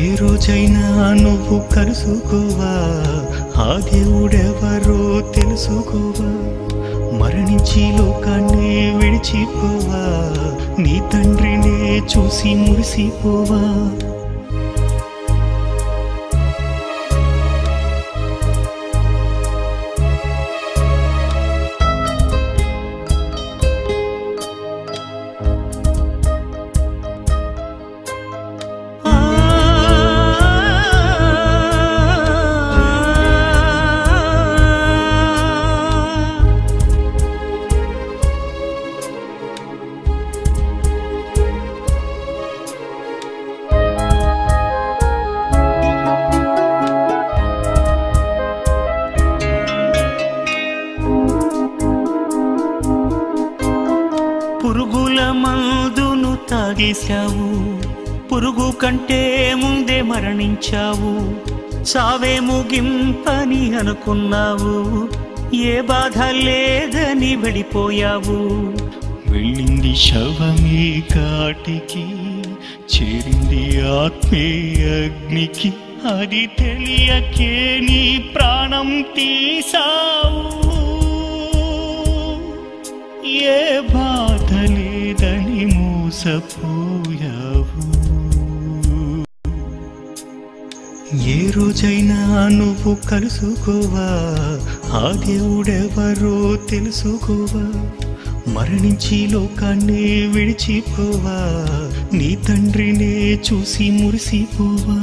Speaker 3: ఏ రోజైనా నువ్వు కలుసుకోవా, ఆ దేవుడెవరో తెలుసుకోవా. మరణించి లోకాన్ని విడిచిపోవా, నీ తండ్రినే చూసి మురిసిపోవా. పురుగుల మందును తాగేశావు, పురుగు కంటే ముందే మరణించావు. చావే ముగింపని అనుకున్నావు, ఏ బాధ లేదని వెళ్ళిపోయావు. వెళ్ళింది శవమే కాటికి, చేరింది ఆత్మే అగ్నికి. అది తెలియకే నీ ప్రాణం తీసావు. ఏ బాధ లేదని మోసపోయావు. ఏ రోజైనా నువ్వు కలుసుకోవా, ఆ దేవుడెవరో తెలుసుకోవా. మరణించి లోకాన్ని విడిచిపోవా, నీ తండ్రినే చూసి మురిసిపోవా.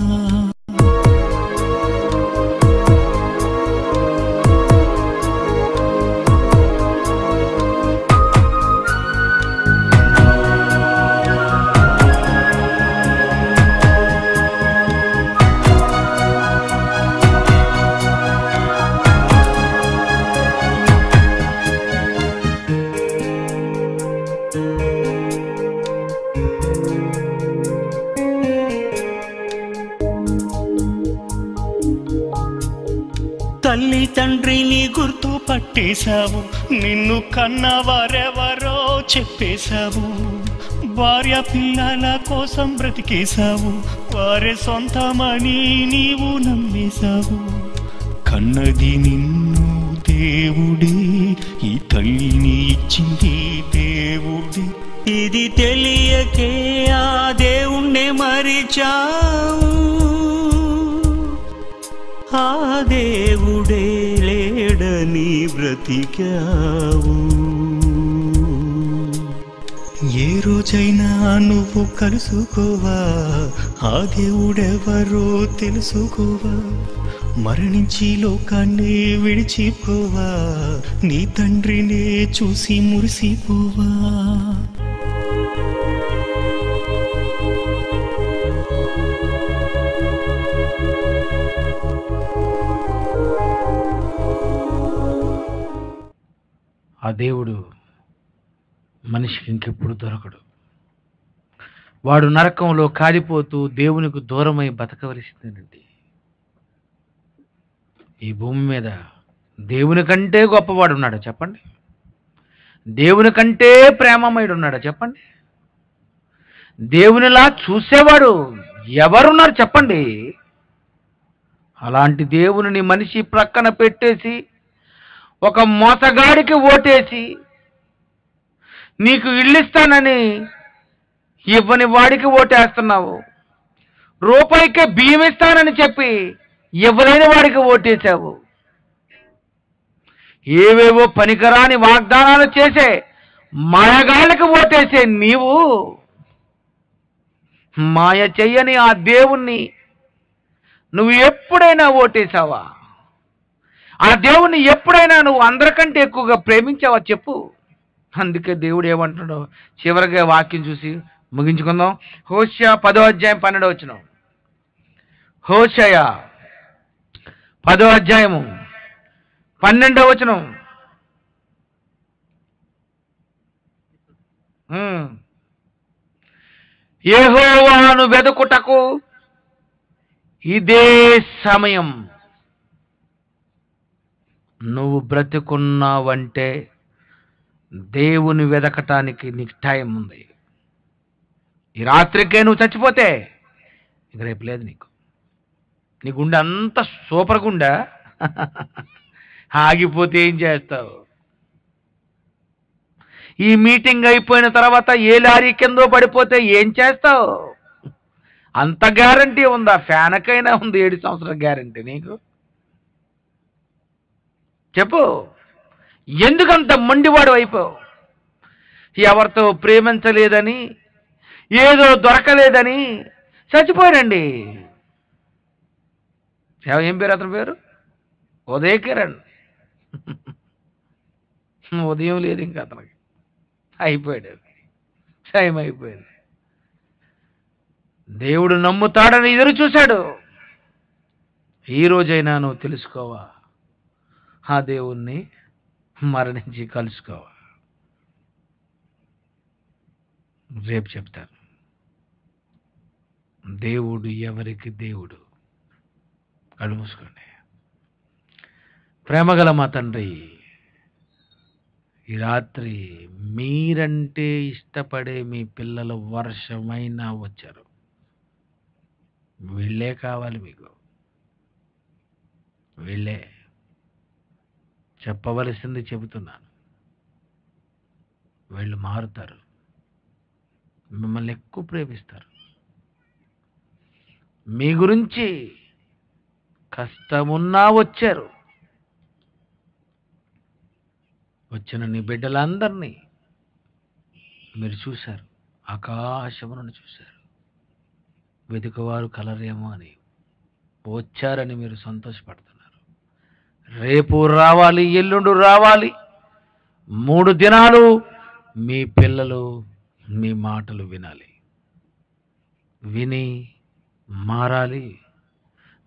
Speaker 3: తల్లి తండ్రిని గుర్తు పట్టేశావు, నిన్ను కన్నవారెవరో చెప్పేశావు. భార్య పిల్లల కోసం బ్రతికేశావు, వారే సొంతమని నీవు నమ్మేశావు. కన్నది నిన్ను దేవుడే, ఈ తల్లిని ఇచ్చింది దేవుడే. ఇది తెలియకే ఆ దేవుణ్ణి మరిచావు, ఆ దేవుడే లేడని బ్రతికావు. ఏ రోజైనా నువ్వు కలుసుకోవా, ఆ దేవుడెవరో తెలుసుకోవా. మరణించి లోకాన్ని విడిచిపోవా, నీ తండ్రినే చూసి మురిసిపోవా.
Speaker 1: ఆ దేవుడు మనిషికి ఇంకెప్పుడు దొరకడు. వాడు నరకంలో కాలిపోతూ దేవునికి దూరమై బతకవలసిందేనండి. ఈ భూమి మీద దేవుని కంటే గొప్పవాడు ఉన్నాడా చెప్పండి? దేవుని కంటే ప్రేమమయుడు ఉన్నాడా చెప్పండి? దేవునిలా చూసేవాడు ఎవరున్నారు చెప్పండి? అలాంటి దేవుని మనిషి ప్రక్కన పెట్టేసి ఒక మోసగాడికి ఓటేసి నీకు ఇల్లిస్తానని ఇవ్వని వాడికి ఓటేస్తున్నావు. రూపాయికే బియ్యం ఇస్తానని చెప్పి ఇవ్వలేని వాడికి ఓటేశావు. ఏవేవో పనికిరాని వాగ్దానాలు చేసే మాయగాళ్ళకి ఓటేసే నీవు మాయ చెయ్యని ఆ దేవుణ్ణి నువ్వు ఎప్పుడైనా ఓటేశావా? ఆ దేవుణ్ణి ఎప్పుడైనా నువ్వు అందరికంటే ఎక్కువగా ప్రేమించావా చెప్పు. అందుకే దేవుడు ఏమంటున్నాడు చివరిగా వాక్యం చూసి ముగించుకుందాం. హోషేయ 10:12. హోషేయ 10:12. యెహోవాను వెదుకుటకు ఇదే సమయం. నువ్వు బ్రతికున్నావంటే దేవుని వెదకటానికి నీకు టైం ఉంది. ఈ రాత్రికే నువ్వు చచ్చిపోతే ఇక రేపు లేదు నీకు. నీ గుండె అంత సూపర్ గుండె ఆగిపోతే ఏం చేస్తావు? ఈ మీటింగ్ అయిపోయిన తర్వాత ఏ లారీ కిందో పడిపోతే ఏం చేస్తావు? అంత గ్యారంటీ ఉందా? ఫ్యాన్కైనా ఉంది 7 సంవత్సరాల గ్యారంటీ నీకు. చెప్పు, ఎందుకంత మొండివాడు అయిపోవు? ఎవరితో ప్రేమించలేదని, ఏదో దొరకలేదని చచ్చిపోయాడండి. ఏం పేరు అతని పేరు? ఉదయ్ కిరణ్. ఉదయం లేదు ఇంకా అతనికి, అయిపోయాడు, టైం అయిపోయింది. దేవుడు నమ్ముతాడని ఎదురు చూశాడు. ఈ రోజైనా నువ్వు తెలుసుకోవా? ఆ దేవుణ్ణి మరణించి కలుసుకోవా? రేపు చెప్తాను. దేవుడు ఎవరికి దేవుడు? కళ్ళు మూసుకోండి. ప్రేమగల మా తండ్రి, ఈ రాత్రి మీరంటే ఇష్టపడే మీ పిల్లలు వర్షమైనా వచ్చారు. వీళ్ళే కావాలి మీకు. వీళ్ళే చెప్పవలసింది చెబుతున్నాను. వీళ్ళు మారుతారు, మిమ్మల్ని ఎక్కువ ప్రేమిస్తారు. మీ గురించి కష్టమున్నా వచ్చారు. వచ్చిన నీ బిడ్డలందరినీ మీరు చూశారు, ఆకాశమును చూశారు. వెతుకువారు కలరేమో అని వచ్చారని మీరు సంతోషపడుతున్నారు. రేపు రావాలి, ఎల్లుండి రావాలి, 3 దినాలు మీ పిల్లలు మీ మాటలు వినాలి, విని మారాలి,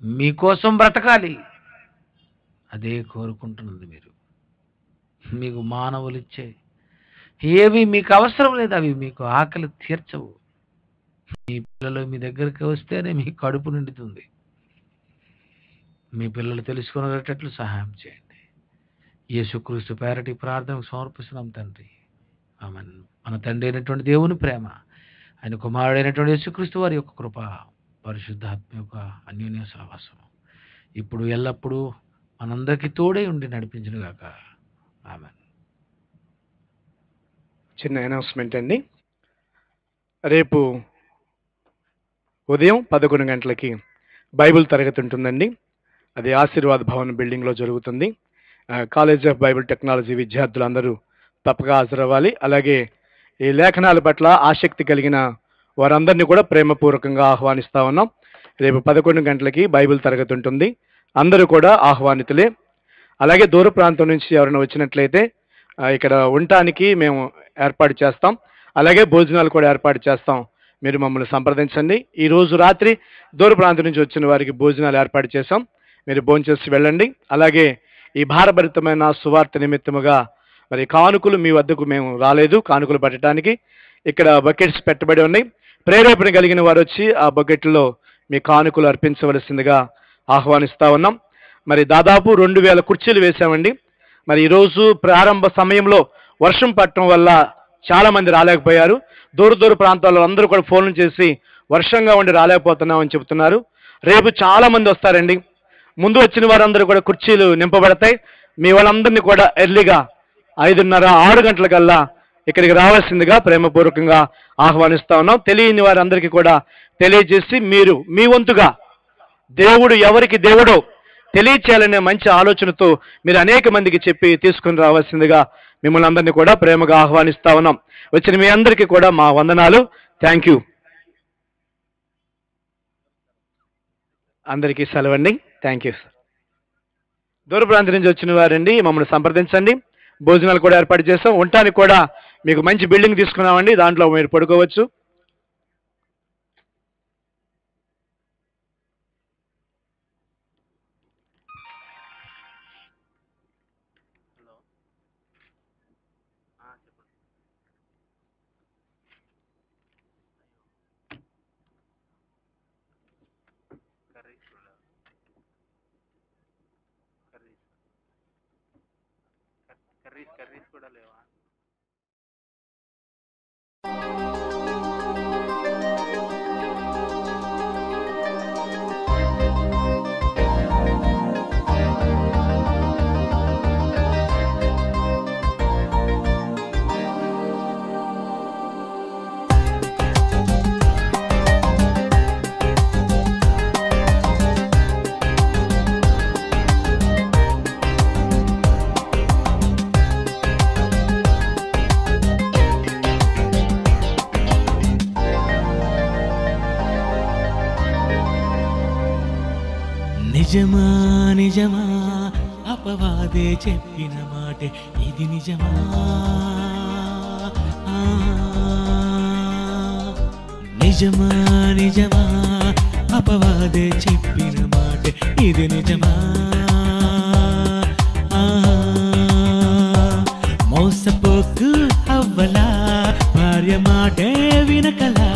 Speaker 1: మీకోసం బ్రతకాలి. అదే కోరుకుంటున్నది మీరు. మీకు మానవులు ఇచ్చే ఏవి మీకు అవసరం లేదు, అవి మీకు ఆకలి తీర్చవు. మీ పిల్లలు మీ దగ్గరికి వస్తేనే మీ కడుపు నిండుతుంది. మీ పిల్లలు తెలుసుకునేటట్లు సహాయం చేయండి. యేసుక్రీస్తు పేరటి ప్రార్థనకు సమర్పిస్తున్నాం తండ్రి. ఆమేన్. మన తండ్రి అయినటువంటి దేవుని ప్రేమ, ఆయన కుమారుడైనటువంటి యేసుక్రీస్తు వారి యొక్క కృప, పరిశుద్ధాత్మ యొక్క అన్యోన్య సహవాసం ఇప్పుడు ఎల్లప్పుడూ మనందరికీ తోడై ఉండి నడిపించునుగాక. ఆమేన్.
Speaker 4: చిన్న అనౌన్స్మెంట్ అండి. రేపు ఉదయం 11 గంటలకి బైబిల్ తరగతి ఉంటుందండి. అది ఆశీర్వాద్ భవన్ బిల్డింగ్లో జరుగుతుంది. కాలేజ్ ఆఫ్ బైబిల్ టెక్నాలజీ విద్యార్థులందరూ తప్పక హాజరవ్వాలి. అలాగే ఈ లేఖనాల పట్ల ఆసక్తి కలిగిన వారందరినీ కూడా ప్రేమపూర్వకంగా ఆహ్వానిస్తా ఉన్నాం. రేపు 11 గంటలకి బైబిల్ తరగతి ఉంటుంది. అందరూ కూడా ఆహ్వానితులే. అలాగే దూర ప్రాంతం నుంచి ఎవరైనా వచ్చినట్లయితే ఇక్కడ ఉండటానికి మేము ఏర్పాటు చేస్తాం. అలాగే భోజనాలు కూడా ఏర్పాటు చేస్తాం. మీరు మమ్మల్ని సంప్రదించండి. ఈరోజు రాత్రి దూర ప్రాంతం నుంచి వచ్చిన వారికి భోజనాలు ఏర్పాటు చేశాం. మీరు భోంచేసి వెళ్ళండి. అలాగే ఈ భారభరితమైన సువార్త నిమిత్తముగా మరి కానుకలు మీ వద్దకు మేము రాలేదు. కానుకలు పట్టడానికి ఇక్కడ బకెట్స్ పెట్టబడి ఉన్నాయి. ప్రేరేపణ కలిగిన వారు వచ్చి ఆ బకెట్లో మీ కానుకలు అర్పించవలసిందిగా ఆహ్వానిస్తా ఉన్నాం. మరి దాదాపు 2000 కుర్చీలు వేశామండి. మరి ఈరోజు ప్రారంభ సమయంలో వర్షం పడటం వల్ల చాలా మంది రాలేకపోయారు. దూర ప్రాంతాల్లో అందరూ కూడా ఫోన్లు చేసి వర్షంగా ఉండి రాలేకపోతున్నామని చెబుతున్నారు. రేపు చాలా మంది వస్తారండి. ముందు వచ్చిన వారందరూ కూడా కుర్చీలు నింపబడతాయి. మీ వాళ్ళందరినీ కూడా ఎర్లీగా 5:30, 6 గంటలకల్లా ఇక్కడికి రావాల్సిందిగా ప్రేమపూర్వకంగా ఆహ్వానిస్తా ఉన్నాం. తెలియని వారందరికీ కూడా తెలియజేసి మీరు మీ వంతుగా దేవుడు ఎవరికి దేవుడో తెలియచేయాలనే మంచి ఆలోచనతో మీరు అనేక మందికి చెప్పి తీసుకుని రావాల్సిందిగా మిమ్మల్ని అందరినీ కూడా ప్రేమగా ఆహ్వానిస్తా ఉన్నాం. వచ్చిన మీ అందరికీ కూడా మా వందనాలు. Thank you. అందరికీ సెలవండి. Thank you. దూర ప్రాంతం నుంచి వచ్చిన వారండి మమ్మల్ని సంప్రదించండి. భోజనాలు కూడా ఏర్పాటు చేస్తాం. ఉండటానికి కూడా మీకు మంచి బిల్డింగ్ తీసుకున్నామండి. దాంట్లో మీరు పడుకోవచ్చు.
Speaker 1: కర్రీస్ కూడా లేవా?
Speaker 3: నిజమా నిజమా అపవాదే చెప్పిన మాట ఇది నిజమా? నిజమా నిజమా అపవాదే చెప్పిన మాట ఇది నిజమా? మోసపోకు అవ్వలా భార్య మాటే వినకలా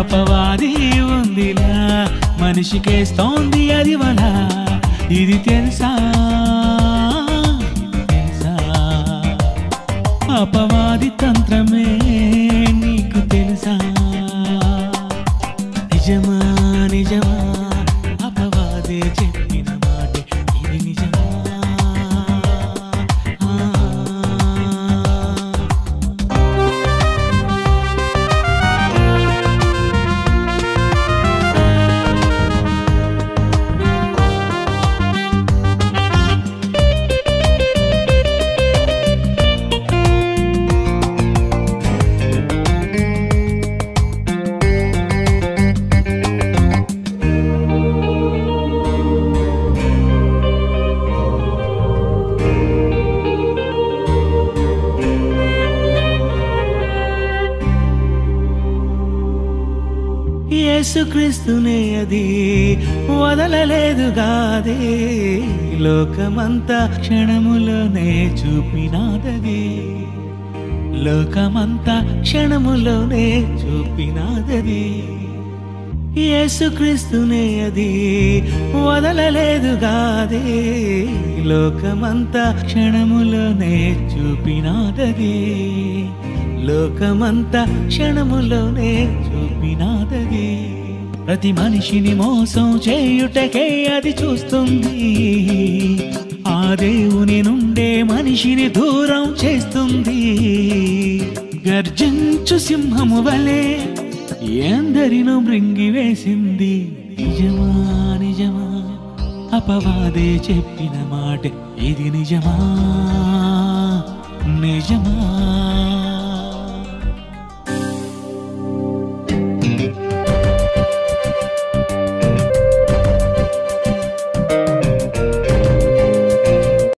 Speaker 3: అపవాది ఉందిలా మనిషికేస్తోంది అది వల. ఇది తెలుసా అపవాది తంత్రమే నీకు తెలుసా? నిజమా నిజమా అపవాదే చెప్పిన మాట ఇది నిజమా? యేసుక్రీస్తునే అది వదలలేదుగాదే, లోకమంతా క్షణములోనే చూపినాదది, లోకమంతా క్షణములోనే చూపినాదది. యేసుక్రీస్తునే అది వదలలేదుగాదే, లోకమంతా క్షణములోనే చూపినాదది, లోకమంతా క్షణములోనే చూపినాదది. ప్రతి మనిషిని మోసం చేయుటకే అది చూస్తుంది, ఆ దేవుని నుండే మనిషిని దూరం చేస్తుంది. గర్జించు సింహము వలె ఎందరినో మృంగివేసింది. నిజమా నిజమా అపవాదే చెప్పిన మాట ఇది నిజమా నిజమా.